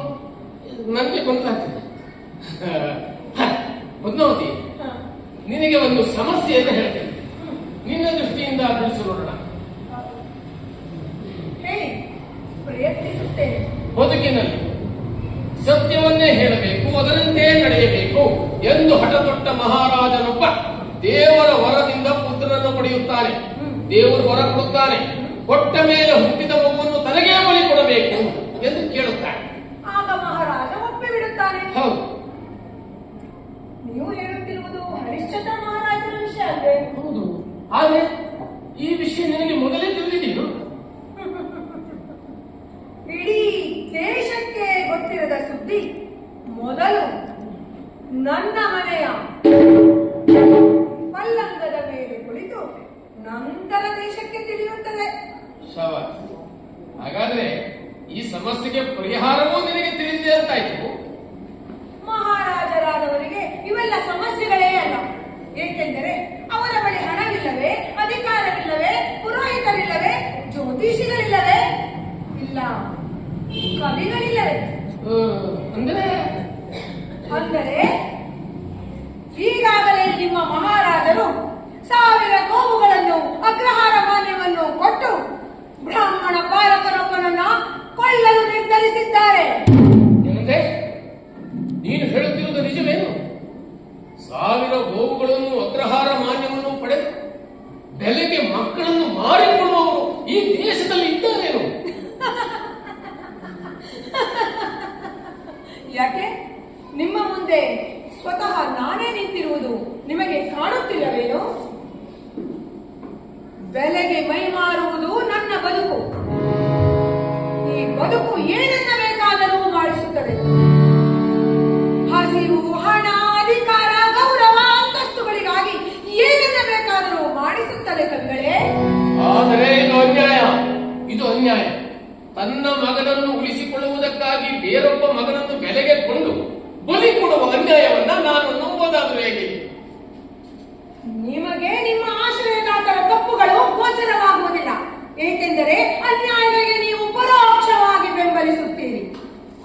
ನನಗೆ ಗೊತ್ತಾಗ್ತದೆ. ಪದ್ಮಾವತಿ, ನಿನಗೆ ಒಂದು ಸಮಸ್ಯೆಯನ್ನು ಹೇಳ್ತೇನೆ. ನಿನ್ನ ದೃಷ್ಟಿಯಿಂದ ಬಿಡಿಸಿ ನೋಡೋಣ. ಹೇಳಿ, ಪ್ರಯತ್ನಿಸುತ್ತೇನೆ. ಬದುಕಿನಲ್ಲಿ ಸತ್ಯವನ್ನೇ ಹೇಳಬೇಕು, ಅದರಂತೆ ನಡೆಯಬೇಕು ಎಂದು ಹಠತೊಟ್ಟ ಮಹಾರಾಜನೊಬ್ಬ ದೇವರ ವರದಿಂದ ಪುತ್ರನನ್ನು ಪಡೆಯುತ್ತಾನೆ. ದೇವರು ವರ ಕೊಡುತ್ತಾನೆ. ಕೊಟ್ಟ ಮೇಲೆ ಹುಟ್ಟಿದ ಮಗುವನ್ನು ತನಗೇ ಬಲಿ ಕೊಡಬೇಕು ಎಂದು ಕೇಳುತ್ತಾನೆ. ಆಗ ಮಹಾರಾಜ ಒಪ್ಪಿ ಬಿಡುತ್ತಾನೆ. ಹೌದು, ನೀವು ಹೇಳುತ್ತಿರುವುದು ಹರಿಶ್ಚಂದ್ರ ಮಹಾರಾಜರ ವಿಷಯ ಅಲ್ವೇ? ಹೌದು. ಆದರೆ ಈ ವಿಷಯ ನಿನಗೆ ಮೊದಲೇ ತಿಳಿದಿದೆಯೋ? ಇಡೀ ದೇಶಕ್ಕೆ ಗೊತ್ತಿರದ ಸುದ್ದಿ ಮೊದಲು ನನ್ನ ಮನೆಯ ಪಲ್ಲಂಗದ ಮೇಲೆ ಕುಳಿತು ನಂತರ ದೇಶಕ್ಕೆ ತಿಳಿಯುತ್ತದೆ. ಶಬಾಷ್. ಹಾಗಾದ್ರೆ ಈ ಸಮಸ್ಯೆಗೆ ಪರಿಹಾರವೂ ನಿನಗೆ ತಿಳಿದಿದೆ ಅಂತಾಯ್ತು. ಮಹಾರಾಜರಾದವರಿಗೆ ಇವೆಲ್ಲ ಸಮಸ್ಯೆಗಳೇ ಅಲ್ಲ. ಏಕೆಂದರೆ ಅವರ ಬಳಿ ಹಣವಿಲ್ಲವೇ, ಅಧಿಕಾರವಿಲ್ಲವೇ, ಪುರೋಹಿತರಿಲ್ಲವೇ, ಜ್ಯೋತಿಷಿಗಳಿಲ್ಲವೇ, ಇಲ್ಲ ಕವಿಗಳಿಲ್ಲವೇ. ಅಂದರೆ ಈಗಾಗಲೇ ನಿಮ್ಮ ಮಹಾರಾಜರು 1000 ಗೋವುಗಳನ್ನು ಅಗ್ರಹಾರ ಮಾನ್ಯವನ್ನು ಕೊಟ್ಟು ಬ್ರಾಹ್ಮಣ ಬಾಲಕನೊಬ್ಬನನ್ನ ಕೊಳ್ಳಲು ನಿರ್ಧರಿಸಿದ್ದಾರೆ. ಏನಂದ್ರೆ ನೀನು ಹೇಳುತ್ತಿರುವುದು ನಿಜವೇನು? 1000 ಗೋವುಗಳನ್ನು ಅಗ್ರಹಾರ ಮಾನ್ಯವನ್ನು ಪಡೆದು ಬೆಲೆಗೆ ಮಕ್ಕಳನ್ನು ಮಾರಿಕೊಳ್ಳುವವರು ಈ ದೇಶದಲ್ಲಿ ಇದ್ದಾರೇನು? ಯಾಕೆ ನಿಮ್ಮ ಮುಂದೆ ಸ್ವತಃ ನಾನೇ ನಿಂತಿರುವುದು ನಿಮಗೆ ಕಾಣುತ್ತಿಲ್ಲವೇನು? ಬೆಲೆಗೆ ಮೈ ಮಾರುವುದು ನನ್ನ ಬದುಕು. ಈ ಬದುಕು ಏನನ್ನ ಬೇಕಾದರೂ ಮಾಡಿಸುತ್ತದೆ. ಹಸಿವು, ಹಣ, ಅಧಿಕಾರ, ಗೌರವ, ಅಂತಸ್ತುಗಳಿಗಾಗಿ ಏನನ್ನ ಬೇಕಾದರೂ ಮಾಡಿಸುತ್ತದೆ ಕವಿಗಳೇ. ಆದರೆ ಇದು ಅನ್ಯಾಯ. ಇದು ಅನ್ಯಾಯ. ತನ್ನ ಮಗನನ್ನು ಉಳಿಸಿಕೊಳ್ಳುವುದಕ್ಕಾಗಿ ಬೇರೊಬ್ಬ ಮಗನನ್ನು ಬೆಲೆಗೆ ಕೊಂಡು ಬಲಿ ಕೊಡುವ ಅನ್ಯಾಯವನ್ನ ನಾನು ನಂಬೋದಾದ್ರೂ ಹೇಗೆ? ನಿಮಗೆ ನಿಮ್ಮ ಆಶ್ರಯದಾತರ ತಪ್ಪುಗಳು ಗೋಚರವಾಗುವುದಿಲ್ಲ. ಏಕೆಂದರೆ ಅನ್ಯಾಯಗಳಿಗೆ ನೀವು ಪರೋಕ್ಷವಾಗಿ ಬೆಂಬಲಿಸುತ್ತೀರಿ.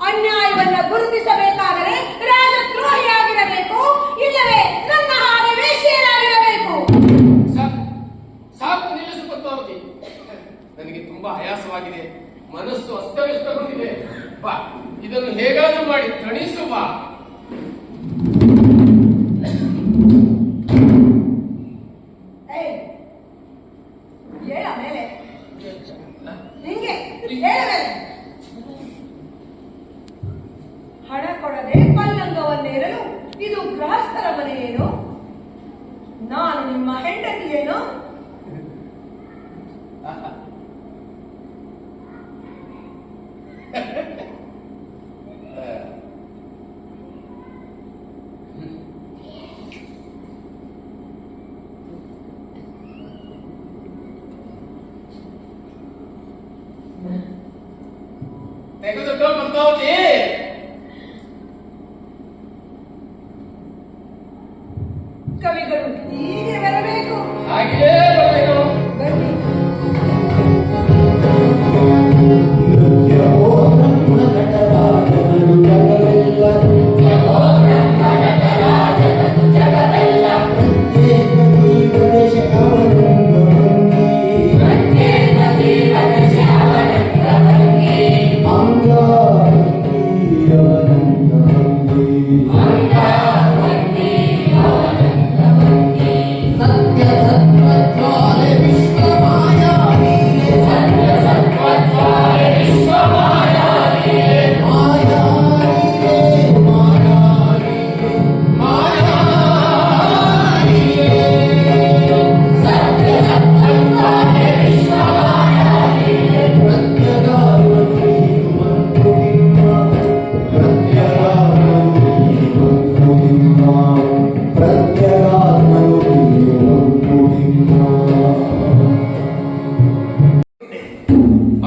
ಅನ್ಯಾಯವನ್ನ ಗುರುತಿಸಬೇಕಾದರೆ ರಾಜದ್ರೋಹಿಯಾಗಿರಬೇಕು, ಇಲ್ಲವೇ ನನ್ನ ಹಾಗೆ ವೇಶ್ಯರಾಗಿರಬೇಕು. ಸಾಕು, ನಿಲ್ಲಿಸು ಪದ್ಮಾವತಿ. ನನಗೆ ತುಂಬಾ ಆಯಾಸವಾಗಿದೆ, ಮನಸ್ಸು ಅಸ್ತವ್ಯಸ್ತಗೊಂಡಿದೆ. ಬಾ, ಇದನ್ನು ಹೇಗಾದ್ರೂ ಮಾಡಿ ತಣಿಸು. ಬಾ. ಹೇಳ ಮೇಲೆ ಹಿಂಗೆ ಹೇಳ ಮೇಲೆ. ಹಣ ಕೊಡದೆ ಪಲ್ಲಂಗವನ್ನೇರಲು ಇದು ಗೃಹಸ್ಥರ ಮನೆಯೇನು? ನಾನು ನಿಮ್ಮ ಹೆಂಡತಿಯೇನು? ತೆಗೆದುಕೋ ಪದ್ಮಾವತಿ. ಕವಿಗಳು ಹೀಗೆ ಬರಬೇಕು, ಹಾಗೆಯೇ ಬರಬೇಕು. ಬನ್ನಿ.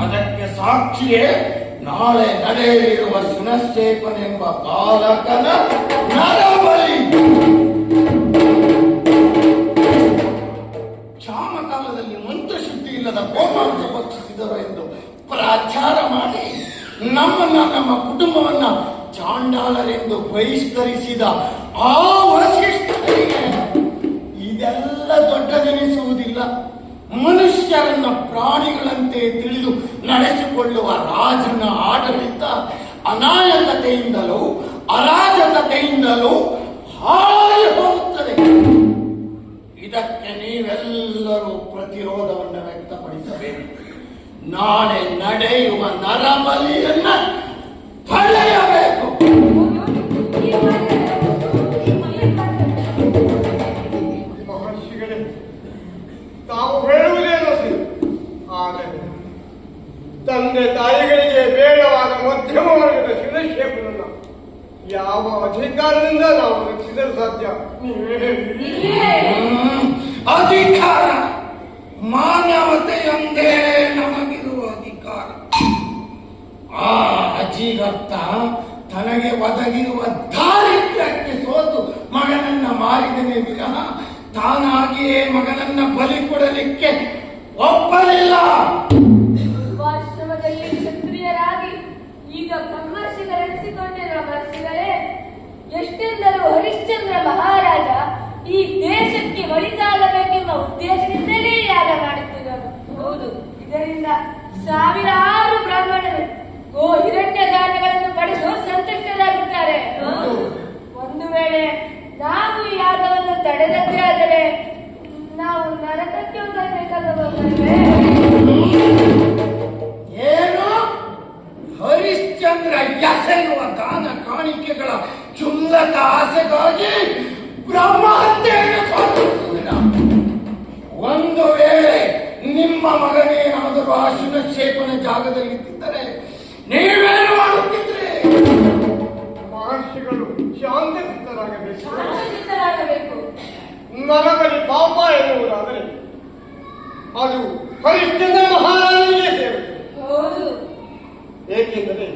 ಅದಕ್ಕೆ ಸಾಕ್ಷಿಯೇ ನಾಳೆ ನಡೆಯಲಿರುವ ಸುನಶ್ಚೇತನೆಂಬ ಬಾಲಕನ ನರಬಲಿ. ಕ್ಷಾಮಕಾಲದಲ್ಲಿ ಮಂತ್ರಶುದ್ಧಿ ಇಲ್ಲದ ಗೋಮಾಂಸ ಭಕ್ಷಿಸಿದರು ಎಂದು ಪ್ರಚಾರ ಮಾಡಿ ನಮ್ಮ ಕುಟುಂಬವನ್ನ ಚಾಂಡಾಲರೆಂದು ಬಹಿಷ್ಕರಿಸಿದ ಆ ವಸಿಷ್ಠರಿಗೆ ಇದೆಲ್ಲ ದೊಡ್ಡದೆನಿಸುವುದಿಲ್ಲ. ಮನುಷ್ಯರನ್ನ ಪ್ರಾಣಿಗಳಂತೆ ತಿಳಿದು ನಡೆಸಿಕೊಳ್ಳುವ ರಾಜನ ಆಡಳಿತ ಅನಾಯಕತೆಯಿಂದಲೂ ಅರಾಜಕತೆಯಿಂದಲೂ ಹಾಳಾಗಿ ಹೋಗುತ್ತದೆ. ಇದಕ್ಕೆ ನೀವೆಲ್ಲರೂ ಪ್ರತಿರೋಧವನ್ನು ವ್ಯಕ್ತಪಡಿಸಬೇಕು. ನಾಳೆ ನಡೆಯುವ ನರಬಲಿಯನ್ನ ಪಡೆಯಬೇಕು. ಮಹರ್ಷಿಗಳೇ, ತಾವು ಹೇಳುವುದೇನೋ ಸರಿ, ಆದರೆ ತಂದೆ ತಾಯಿಗಳಿಗೆ ಬೇಡವಾದ ಮಧ್ಯಮ ವರ್ಗದ ಶಿರಕ್ಷೇಪನನ್ನ ಯಾವ ಅಧಿಕಾರದಿಂದ ನಾವು ರಕ್ಷಿಸಲು ಸಾಧ್ಯ? ನೀವೇ ಹೇಳಿ. ಅಧಿಕಾರ ಮಾನವತೆಯೊಂದೇ ನಮಗಿರುವ ಅಧಿಕಾರ. ಆ ಅಜಿಗರ್ತ ತನಗೆ ಒದಗಿರುವ ದಾರಿದ್ರ್ಯಕ್ಕೆ ಸೋತು ಮಗನನ್ನ ಮಾರಿದನೇ ವಿನಃ ತಾನಾಗಿಯೇ ಮಗನನ್ನ ಬಲಿ ಕೊಡಲಿಕ್ಕೆ ಒಪ್ಪಲಿಲ್ಲ. ವಾಸ್ತವದಲ್ಲಿ ಕ್ಷತ್ರಿಯರಾಗಿ ಈಗ ಬ್ರಹ್ಮರ್ಷಿಗರೆನಿಸಿಕೊಂಡಿರುವ ಮಹರ್ಷಿಗಳೇ, ಎಷ್ಟೆಂದರೂ ಹರಿಶ್ಚಂದ್ರ ಮಹಾರಾಜ ಈ ದೇಶಕ್ಕೆ ಒಳಿತಾಗಬೇಕೆಂಬ ಉದ್ದೇಶದಿಂದಲೇ ಯಾಗ ಮಾಡುತ್ತಿದ್ದರು. ಹೌದು, ಇದರಿಂದ ಸಾವಿರಾರು ಬ್ರಾಹ್ಮಣರು ಗೋ ಹಿರಣ್ಯ ದಾನಗಳನ್ನು ಪಡೆದು ಸಂತುಷ್ಟರಾಗುತ್ತಾರೆ. ಒಂದು ವೇಳೆ ನಾವು ಈ ಯಾಗವನ್ನು ತಡೆದದ್ದೇ ಆದರೆ ನಾವು ನರಕಕ್ಕೆ ಹೋಗಬೇಕಾಗಬಹುದೇ? ಏನು ಹರಿಶ್ಚಂದ್ರ ಎಸೆಯುವ ದಾನ ಕಾಣಿಕೆಗಳ ಕ್ಷುಲ್ಲಕ ಆಸೆಗಾಗಿ ಬ್ರಹ್ಮಹತ್ಯೆಯನ್ನು ಸಾಧಿಸುವುದಿಲ್ಲ. ಒಂದು ವೇಳೆ ನಿಮ್ಮ ಮಗನೇನಾದರೂ ಆ ಶಿರಕ್ಷೇಪನ ಜಾಗದಲ್ಲಿದ್ದರೆ ನೀವೇನು ಮಾಡುತ್ತಿದ್ರಿ? ಮಹರ್ಷಿಗಳು ಶಾಂತಚಿತ್ತರಾಗಬೇಕು. ಶಾಂತಚಿತ್ತರಾಗಬೇಕು. ನರಬಲಿ ಪಾಪ ಎನ್ನುವುದಾದರೆ ಅದು ಹರಿಶ್ಚಂದ್ರ ಮಹಾರಾಜನಿಗೆ ಸೇರುತ್ತೆ. ಹೌದು, ಏಕೆಂದರೆ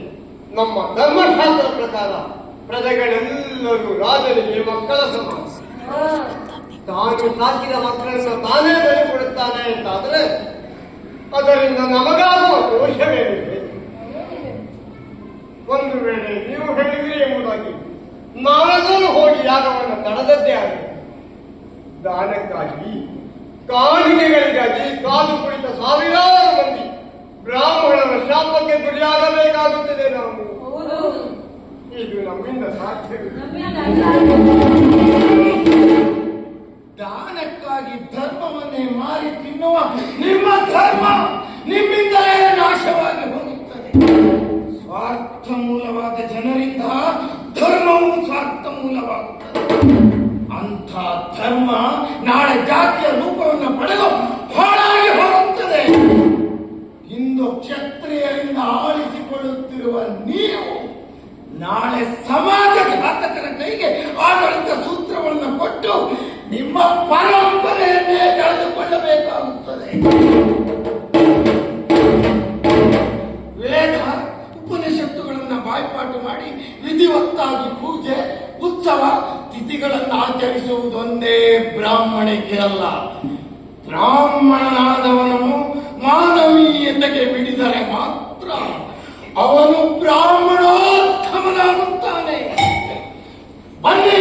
ನಮ್ಮ ಧರ್ಮಶಾಸ್ತ್ರ ಪ್ರಕಾರ ಪ್ರಜೆಗಳೆಲ್ಲರೂ ರಾಜನಿಗೆ ಮಕ್ಕಳ ಸಮಾನ. ತಾನು ಸಾಕಿದ ಮಕ್ಕಳನ್ನು ತಾನೇ ಬಲಿ ಕೊಡುತ್ತಾನೆ ಅಂತಾದರೆ ಅದರಿಂದ ನಮಗಾಗುವ ದೋಷವೇನಿದೆ? ಒಂದು ವೇಳೆ ನೀವು ಹೇಳಿದ್ರಿ ಎಂಬುದಾಗಿ ನಾವೆಲ್ಲರೂ ಹೋಗಿ ಯಾಗವನ್ನು ತಡೆದದ್ದೇ ಆಗಿದೆ. ದಾನಕ್ಕಾಗಿ ಕಾಣಿಕೆಗಳಿಗಾಗಿ ಕಾದು ಕುಳಿತ ಸಾವಿರಾರು ಮಂದಿ ಬ್ರಾಹ್ಮಣರ ಶಾಪಕ್ಕೆ ಗುರಿಯಾಗಬೇಕಾಗುತ್ತದೆ. ನಾವು ಇದು ನಮ್ಮಿಂದ ಸಾಧ್ಯವಿಲ್ಲ. ದಾನಕ್ಕಾಗಿ ಧರ್ಮವನ್ನೇ ಮಾರಿ ತಿನ್ನುವ ನಿಮ್ಮ ಧರ್ಮ ನಿಮ್ಮಿಂದಲೇ ನಾಶವಾಗಿ ಹೋಗುತ್ತದೆ. ಸ್ವಾರ್ಥ ಮೂಲವಾದ ಜನರಿಂದ ಧರ್ಮವು ಸ್ವಾರ್ಥ ಮೂಲವಾಗುತ್ತದೆ. ಅಂಥ ಧರ್ಮ ನಾಳೆ ಜಾತಿಯ ರೂಪವನ್ನು ಪಡೆದು ಹಾಳಾಗಿ ಹೋಗುತ್ತದೆ. ಇಂದು ಕ್ಷತ್ರಿಯರಿಂದ ಆಳಿಸಿಕೊಳ್ಳುತ್ತಿರುವ ನೀವು ನಾಳೆ ಸಮಾಜ ಘಾತಕರ ಕೈಗೆ ಆಡಳಿತ ಸೂತ್ರವನ್ನು ಕೊಟ್ಟು ನಿಮ್ಮ ಪರಂಪರೆಯನ್ನೇ ಕಳೆದುಕೊಳ್ಳಬೇಕಾಗುತ್ತದೆ. ವೇದ ಉಪನಿಷತ್ತುಗಳನ್ನು ಬಾಯ್ಪಾಟು ಮಾಡಿ ವಿಧಿವತ್ತಾಗಿ ಪೂಜೆ ಉತ್ಸವ ತಿಥಿಗಳನ್ನು ಆಚರಿಸುವುದೊಂದೇ ಬ್ರಾಹ್ಮಣಿಕೆ ಅಲ್ಲ. ಬ್ರಾಹ್ಮಣನಾದವನು ಮಾನವೀಯತೆಗೆ ಬಿಡಿದರೆ ಮಾತ್ರ ಅವನು ಬ್ರಾಹ್ಮಣೋತ್ತಮನಾಗುತ್ತಾನೆ. ಬನ್ನಿ,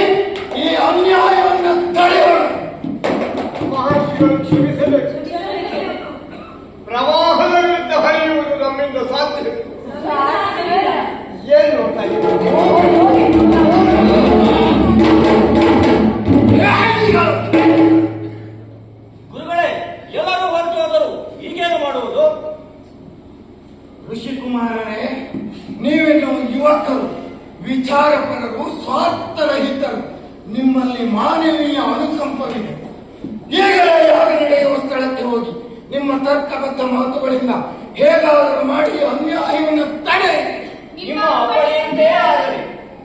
ಈ ಅನ್ಯಾಯವನ್ನು ತಡೆಯೋಣ. ಮಹರ್ಷಿಗಳು ಕ್ಷಮಿಸಬೇಕು. ಪ್ರವಾಹದ ವಿರುದ್ಧ ಹರಿಯುವುದು ನಮ್ಮಿಂದ ಸಾಧ್ಯವಿಲ್ಲ. ಏನು ನೋಡ್ತಾ ಗುರುಗಳೇ, ಎಲ್ಲರೂ ಹೊರಟು ಹೋದರು, ಈಗೇನು ಮಾಡುವುದು? ಋಷಿಕುಮಾರರೇ, ನೀವೇನು ಯುವಕರು, ವಿಚಾರಪರರು, ಸ್ವಾರ್ಥರಹಿತರು. ನಿಮ್ಮಲ್ಲಿ ಮಾನವೀಯ ಅನುಕಂಪವಿದೆ. ಈಗಲೇ ಯಾಗ ನಡೆಯುವ ಸ್ಥಳಕ್ಕೆ ಹೋಗಿ ನಿಮ್ಮ ತರ್ಕಬದ್ಧ ಮಾತುಗಳಿಂದ ಹೇಗಾದರೂ ಮಾಡಿ ಅನ್ಯಾಯವನ್ನು ತಡೆ. ನಿಮ್ಮ ಅಪ್ಪಣೆಯಂತೆ ಆಗಲಿ.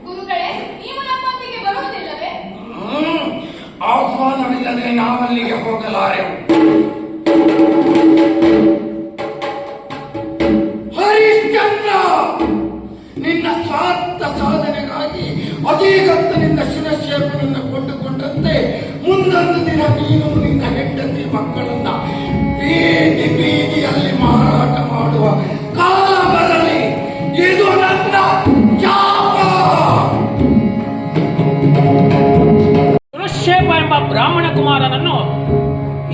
ಗುರುಗಳೇ, ನೀವು ನಮ್ಮೊಂದಿಗೆ ಬರುವುದಿಲ್ಲವೇ? ಆಹ್ವಾನವಿಲ್ಲದೆ ನಾವಲ್ಲಿಗೆ ಹೋಗಲಾರೆವು. ಹರಿಶ್ಚಂದ್ರ, ನಿನ್ನ ಸ್ವಾರ್ಥ ಸಾಧನೆಗಾಗಿ ಅಧಿಗತ್ತನಿಂದ ಶಿರಕ್ಷೇಪನನ್ನು ಕೊಂಡುಕೊಂಡಂತೆ ಮುಂದೊಂದು ದಿನ ನೀನು ನಿನ್ನ ಹೆಂಡತಿ ಮಕ್ಕಳನ್ನ ಬೀದಿ ಬೀದಿಯಲ್ಲಿ ಮಾರಾಟ ಮಾಡುವ ಕಾಲ ಬರಲಿ. ಇದು ನನ್ನ ಶಾಪ. ಸುರಕ್ಷೇಪ ಎಂಬ ಬ್ರಾಹ್ಮಣ ಕುಮಾರನನ್ನು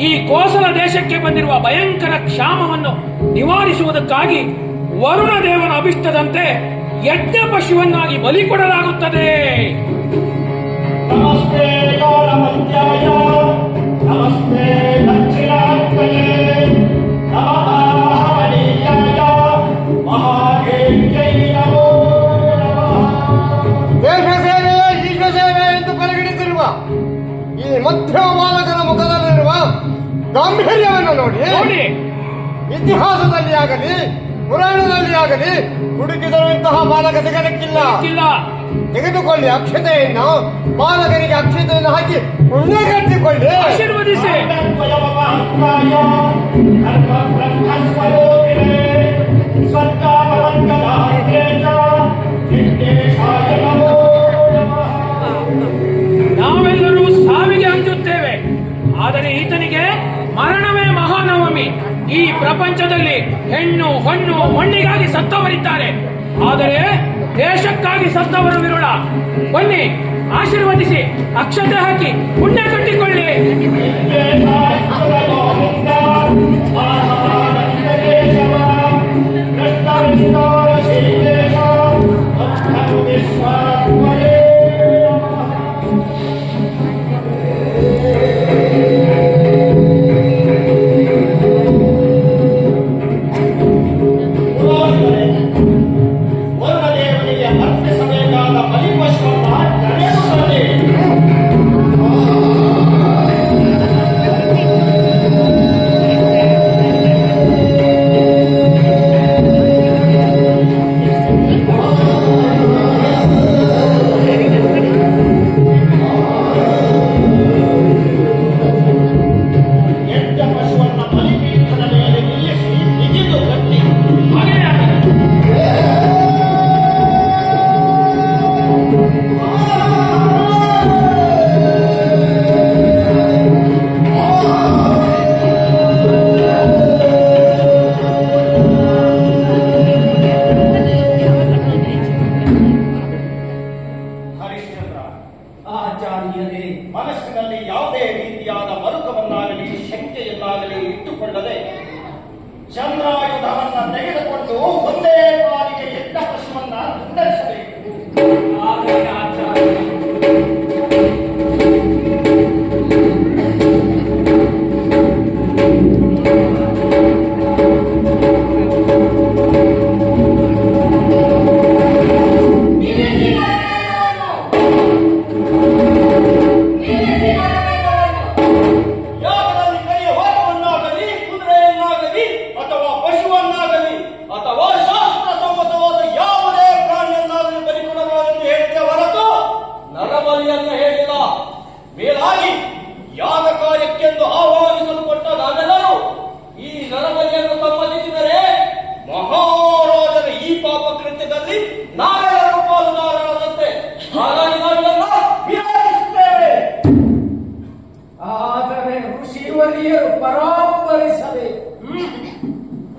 ಈ ಕೋಸಲ ದೇಶಕ್ಕೆ ಬಂದಿರುವ ಭಯಂಕರ ಕ್ಷಾಮವನ್ನು ನಿವಾರಿಸುವುದಕ್ಕಾಗಿ ವರುಣ ದೇವನ ಅಭಿಷ್ಟದಂತೆ ಯಜ್ಞ ಪಶುವನ್ನಾಗಿ ಬಲಿ ಕೊಡಲಾಗುತ್ತದೆ. ನಮಸ್ತೆ ಕಾಲಮಧ್ಯಾಯ, ನಮಸ್ತೆ ದಕ್ಷಿಣಾಗ್ನಯೇ, ನಮಃ ಹವನೀಯ ನೋಡಿ ಇತಿಹಾಸದಲ್ಲಿ ಆಗಲಿ ಪುರಾಣದಲ್ಲಿ ಆಗಲಿ ಹುಡುಕಿದರೂ ಇಂತಹ ಬಾಲಕ ಸಿಗಲಿಕ್ಕಿಲ್ಲ. ಇಲ್ಲ. ತೆಗೆದುಕೊಳ್ಳಿ ಅಕ್ಷತೆಯನ್ನು, ಬಾಲಕನಿಗೆ ಅಕ್ಷತೆಯನ್ನು ಹಾಕಿ ಪುಣ್ಯ ಕಟ್ಟಿಕೊಳ್ಳಿ. ಆಶೀರ್ವದಿಸಿ. ನಾವೆಲ್ಲರೂ ಸಾವಿಗೆ ಅಂಜುತ್ತೇವೆ, ಆದರೆ ಈತನಿಗೆ ಮರಣವೇ ಮಹಾನವಮಿ. ಈ ಪ್ರಪಂಚದಲ್ಲಿ ಹೆಣ್ಣು ಹೊಣ್ಣು ಮಣ್ಣಿಗಾಗಿ ಸತ್ತವರಿದ್ದಾರೆ, ಆದರೆ ದೇಶಕ್ಕಾಗಿ ಸತ್ತವರು ವಿರುಳ. ಬನ್ನಿ, ಆಶೀರ್ವದಿಸಿ, ಅಕ್ಷತೆ ಹಾಕಿ ಪುಣ್ಯ ಕಟ್ಟಿಕೊಳ್ಳಿ. ಮನಸ್ಸಿನಲ್ಲಿ ಯಾವುದೇ ರೀತಿಯಾದ ಮರುಕವನ್ನಾಗಲಿ ಶಂಕೆಯನ್ನಾಗಲಿ ಇಟ್ಟುಕೊಳ್ಳದೆ ಚಂದ್ರಾಯುಧವನ್ನ ತೆಗೆದುಕೊಂಡು ಒಂದೇ ಬಾರಿಗೆ ಎದ್ದ ಪಶುವನ್ನ ನಿರ್ಧರಿಸಬೇಕು.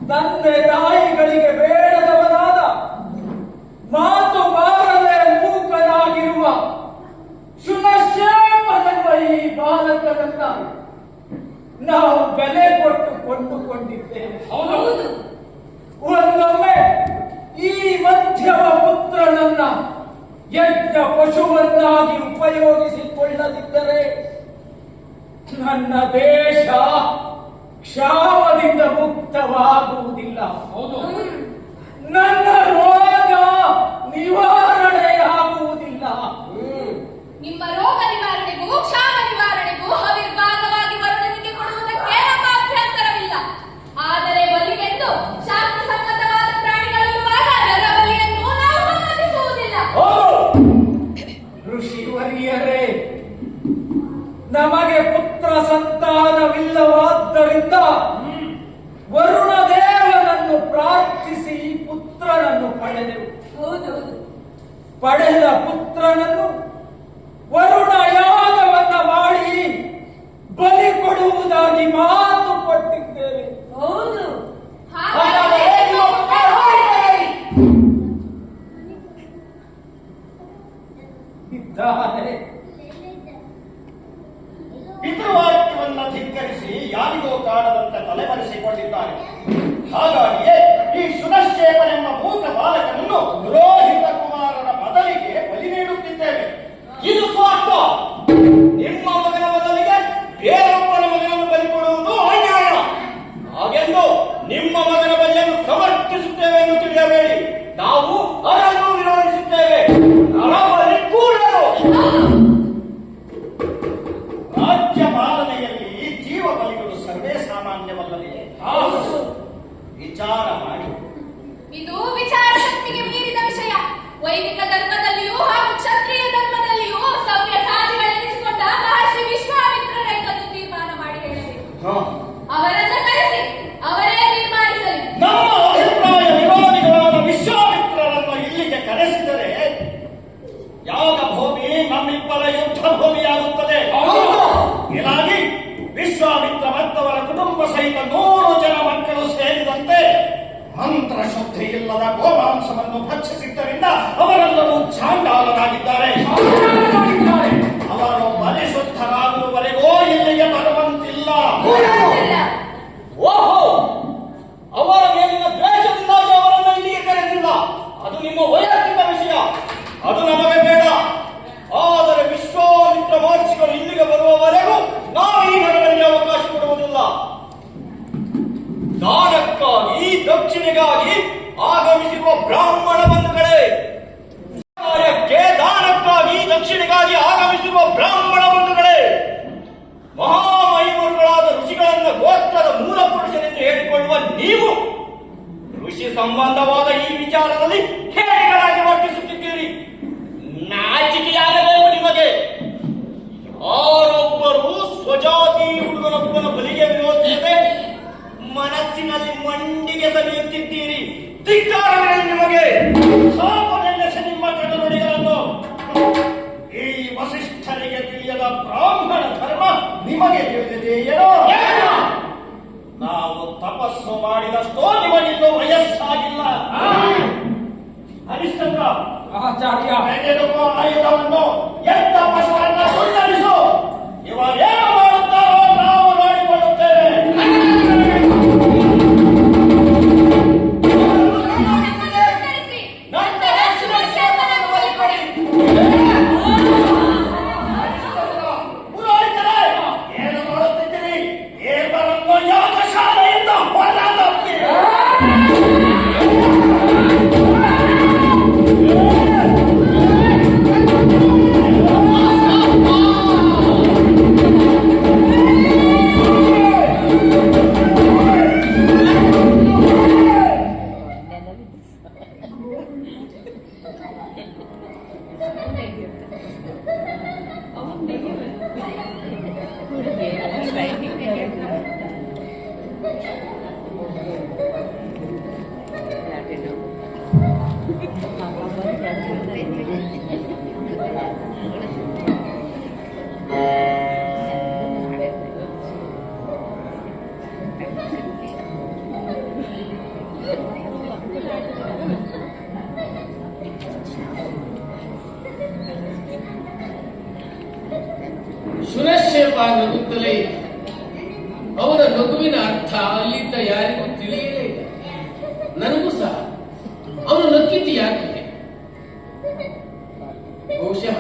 ತಂದೆ ತಾಯಿಗಳಿಗೆ ಬೇಡದವನಾದ, ಮಾತು ಬಾರದೆ ಮೂಕನಾಗಿರುವ ಶುನಶ್ಯೇಪನೆಂಬ ಈ ಬಾಲಕನನ್ನ ನಾವು ಬೆಲೆ ಕೊಟ್ಟು ಕೊಂಡುಕೊಂಡಿದ್ದೇವೆ. ಹೌದು. ಒಂದೊಮ್ಮೆ ಈ ಮಧ್ಯಮ ಪುತ್ರನನ್ನ ಯಜ್ಞ ಪಶುವನ್ನಾಗಿ ಉಪಯೋಗಿಸಿಕೊಳ್ಳದಿದ್ದರೆ ನನ್ನ ದೇಶ ಕ್ಷಾಮದಿಂದ ಮುಕ್ತವಾಗುವುದಿಲ್ಲ. ಹೌದು. ನನ್ನ ರೋಗ ನಿವಾರಣೆಯಾಗುವುದಿಲ್ಲ. ನಿಮ್ಮ ರೋಗ ನಿವಾರಣೆಗೂ ಕ್ಷಾಮ ನಿವಾರಣೆಗೂ ಅವಿರ್ಭಾಗವಾಗಿ ವರುಣನಿಗೆ ಕೊಡುವುದಕ್ಕೆ ನಮ್ಮ ಅಭ್ಯಂತರವಿಲ್ಲ. ಆದರೆ ಬಲಿಗೆಂದು ಶಾಸ್ತ್ರಸಮ್ಮತವಾದ ಪ್ರಾಣಿಗಳಿರುವಾಗ ನರ ಬಲಿಯನ್ನು ನಾವು ಸಮ್ಮತಿಸುವುದಿಲ್ಲ. ಋಷಿವರಿಯರೇ, ನಮಗೆ ಪುತ್ರ ಸಂತಾನವಿಲ್ಲವಾದ್ದರಿಂದ ವರುಣ ದೇವನನ್ನು ಪ್ರಾರ್ಥಿಸಿ ಪುತ್ರನನ್ನು ಪಡೆದೆವು. ಹೌದೌದು. ಪಡೆದ ಪುತ್ರನನ್ನು ವರುಣ ಯಾಗವನ್ನ ಮಾಡಿ ಬಲಿ ಕೊಡುವುದಾಗಿ ಮಾತು ಕೊಟ್ಟಿದ್ದೇವೆ. ಹೌದು. ಇದ್ದಾನೆ. ಪಿತೃವಾಕ್ಯವನ್ನ ಧಿಕ್ಕರಿಸಿ ಯಾರಿಗೋ ಕಾಣದಂತೆ ತಲೆಮರೆಸಿಕೊಂಡಿದ್ದಾರೆ. ಹಾಗಾಗಿಯೇ ಈ ಶುನಶ್ಚೇಪನೆಂಬ ಮೂಕ ಬಾಲಕನನ್ನು ರೋಹಿತ ಕುಮಾರನ ಬದಲಿಗೆ ಬಲಿ ನೀಡುತ್ತಿದ್ದೇವೆ. ಇದು ಸ್ವಾರ್ಥ. ನಿಮ್ಮ ಮಗನ ಬದಲಿಗೆ ಬೇರೊಬ್ಬನ ಮಗನನ್ನು ಬಲಿ ಕೊಡುವುದು ಅನ್ಯಾಯ. ಹಾಗೆಂದು ನಿಮ್ಮ ಮಗನ ಬಲಿಯನ್ನು ಸಮರ್ಥಿಸುತ್ತೇವೆ ಎಂದು ತಿಳಿಯಬೇಡಿ. ನಾವು ಅದನ್ನು ವಿರೋಧಿಸುತ್ತೇವೆ. ನರಬಲಿ ಕೂಡಲು ರಾಜ್ಯ ಪಾಲನೆಯಲ್ಲಿ ಜೀವ ಬಲಿಗಳು ಸರ್ವೇ ಸಾಮಾನ್ಯವಲ್ಲದೆ ಮಂತ್ರ ಶ್ರದ್ಧೆ ಇಲ್ಲದ ಗೋಮಾಂಸವನ್ನು ಭಕ್ಷಿಸಿದ್ದರಿಂದ ಅವರೆಲ್ಲರೂ ಚಾಂಡಾಲರಾಗಿದ್ದಾರೆ. ಅವರು ಪರಿಶುದ್ಧರಾಗುವವರೆಗೂ ಇಲ್ಲಿಗೆ ಬರುವಂತಿಲ್ಲ. ಓಹೋ, ಅವರ ಮೇಲಿನ ದ್ವೇಷದಿಂದಾಗಿ ಅವರನ್ನು ಇಲ್ಲಿಗೆ ಕರೆಸಿಲ್ಲ. ಅದು ನಿಮ್ಮ ವೈಯಕ್ತಿಕ ವಿಷಯ, ಅದು ನಮಗೆ ಬೇಡ. ಆದರೆ ವಿಶ್ವಾಮಿತ್ರ ಮಹರ್ಷಿಗಳು ಇಲ್ಲಿಗೆ ಬರುವವರೆಗೂ ನಾವು ಈ ನಡುವರಿಗೆ ಅವಕಾಶ ಕೊಡುವುದಿಲ್ಲ. ದಾನಕ್ಕಾಗಿ ದಕ್ಷಿಣೆಗಾಗಿ ಆಗಮಿಸಿರುವ ಬ್ರಾಹ್ಮಣ ಬಂಧುಗಳೇ, ಕಾರ್ಯಕ್ಕೆ ದಾನಕ್ಕಾಗಿ ದಕ್ಷಿಣೆಗಾಗಿ ಆಗಮಿಸಿರುವ ಬ್ರಾಹ್ಮಣ ಬಂಧುಗಳೇ, ಮಹಾಮಹಿಮರುಗಳಾದ ಋಷಿಗಳನ್ನ ಗೋತ್ರದ ಮೂಲ ಪುರುಷನೆಂದು ಹೇಳಿಕೊಳ್ಳುವ ನೀವು ಋಷಿ ಸಂಬಂಧವಾದ ಈ ವಿಚಾರದಲ್ಲಿ ಹೇಡಿಗಳಾಗಿ ವರ್ತಿಸುತ್ತಿದ್ದೀರಿ. ನಾಚಿಕೆಯಾಗಬೇಕು ನಿಮಗೆ. ಯಾರೊಬ್ಬರು ಸ್ವಜಾತಿ ಹುಡುಗನೊಬ್ಬನ ಬಲಿಗೆ ವಿರೋಧಿಸದೆ ಮನಸ್ಸಿನಲ್ಲಿ ಮಂಡಿಗೆ ಸರಿಯುತ್ತಿದ್ದೀರಿ. ಧಿಕ್ಕಾರವಿರಲಿ ನಿಮಗೆ. ಸಾಕು ನಿಲ್ಲಿಸಿ ನಿಮ್ಮ ಕಟುನುಡಿಗಳನ್ನು. ಈ ವಸಿಷ್ಠರಿಗೆ ತಿಳಿಯದ ಬ್ರಾಹ್ಮಣ ಧರ್ಮ ನಿಮಗೆ ತಿಳಿದಿದೆಯೇನೋ? ನಾವು ತಪಸ್ಸು ಮಾಡಿದಷ್ಟೋ ನಿಮಗಿನ್ನೂ ವಯಸ್ಸಾಗಿಲ್ಲ. ಹರಿಶ್ಚಂದ್ರ, ಆಚಾರ್ಯ, ತೆಗೆದುಕೋ ಆಯುಧವನ್ನು, ಎದ್ದ ಪಶುವನ್ನ ಸುಳ್ಳರಿಸು. ಇವರೇನು ಮಾಡುತ್ತಾರೋ ನಾವು ನೋಡಿಕೊಳ್ಳುತ್ತೇವೆ. ನಂತರ ಶುಭಶೇಪನನ್ನು ಬಲಿಕೊಡಿ. ಪುರೋಹಿತರೇ, ಏನು ಮಾಡುತ್ತಿದ್ದೀರಿ? ಏಕರನ್ನು ಯಾಗಶಾಲೆಯಿಂದ ಹೊರದಪ್ಪಿ. ಶುನಶ್ಶೇಪ ನಗುತ್ತಲೇ ಇದ್ದ. ಅವನ ನಗುವಿನ ಅರ್ಥ ಅಲ್ಲಿದ್ದ ಯಾರಿಗೂ ತಿಳಿಯಲೇ ಇಲ್ಲ. ನನಗೂ ಸಹ ಅವನು ನಕ್ಕಿದ್ದು ಯಾಕೆ? ಬಹುಶಃ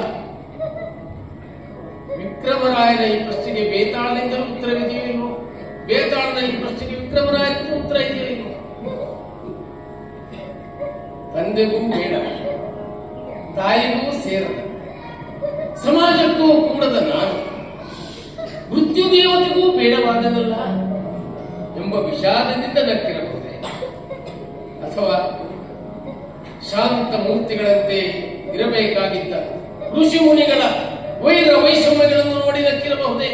ವಿಕ್ರಮರಾಯನ ಈ ಪ್ರಶ್ನೆಗೆ ಬೇತಾಳನಿಂದಲೂ ಉತ್ತರವಿದೆಯೋ ಇಲ್ವೋ, ಬೇತಾಳನ ಈ ಪ್ರಶ್ನೆಗೆ ವಿಕ್ರಮರಾಯನಿಂದ ಉತ್ತರ ಇದೆಯೋ ಇಲ್ವೋ? ತಂದೆಗೂ ಬೇಡ, ತಾಯಿಗೂ ಸೇರದ, ಸಮಾಜಕ್ಕೂ ಕೂಡದ ನಾನು ಮೃತ್ಯು ದೇವತೆಗೂ ಬೇಡವಾದನಲ್ಲ ಎಂಬ ವಿಷಾದದಿಂದ ನಕ್ಕಿರಬಹುದೇ? ಅಥವಾ ಶಾಂತ ಮೂರ್ತಿಗಳಂತೆ ಇರಬೇಕಾಗಿದ್ದ ಋಷಿ ಮುನಿಗಳ ವೈರ ವೈಷಮ್ಯಗಳನ್ನು ನೋಡಿ ನಕ್ಕಿರಬಹುದೇ?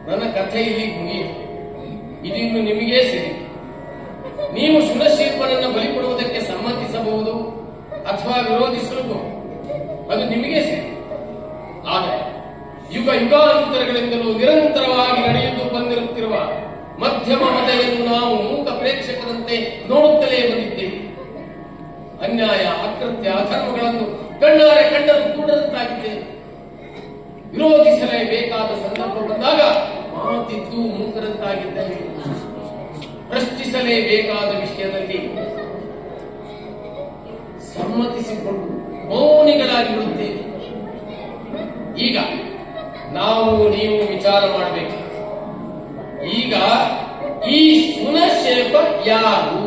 ನನ್ನ ಕಥೆ ಇಲ್ಲಿ ಮುಗಿಯಿತು. ಇದಿನ್ನು ನಿಮಗೇ ಸರಿ. ನೀವು ಶುನಶೇಪನನ್ನು ಬಲಿಕೊಡುವುದಕ್ಕೆ ಸಮ್ಮತಿಸಬಹುದು ಅಥವಾ ವಿರೋಧಿಸಬಹುದು, ಅದು ನಿಮಗೆ ಸರಿ. ಆದರೆ ಯುಗ ಯುಗಾಂತರಗಳಿಂದಲೂ ನಿರಂತರವಾಗಿ ನಡೆಯುವುದು ಬಂದಿರುತ್ತಿರುವ ಮಧ್ಯಮ ಮತೆಯನ್ನು ನಾವು ಮೂಕ ಪ್ರೇಕ್ಷಕರಂತೆ ನೋಡುತ್ತಲೇ ಬಂದಿದ್ದೇವೆ. ಅನ್ಯಾಯ, ಅಕೃತ್ಯ, ಅಧರ್ಮಗಳನ್ನು ಕಣ್ಣಾರೆ ಕಂಡರೂ ಕೂಡದಂತಾಗಿದ್ದೇವೆ. ವಿರೋಧಿಸಲೇಬೇಕಾದ ಸಂದರ್ಭ ಬಂದಾಗ ಮಾತಿದ್ದು ಮೂಕರಂತಾಗಿದ್ದೇವೆ. ಪ್ರಶ್ನಿಸಲೇಬೇಕಾದ ವಿಷಯದಲ್ಲಿ ಸಮ್ಮತಿಸಿಕೊಂಡು ಮೌನಿಗಳಾಗಿ ಬಿಡುತ್ತೇವೆ. ಈಗ ನಾವು ನೀವು ವಿಚಾರ ಮಾಡಬೇಕು. ಈಗ ಈ ಶುನಶೇಪ ಯಾರು?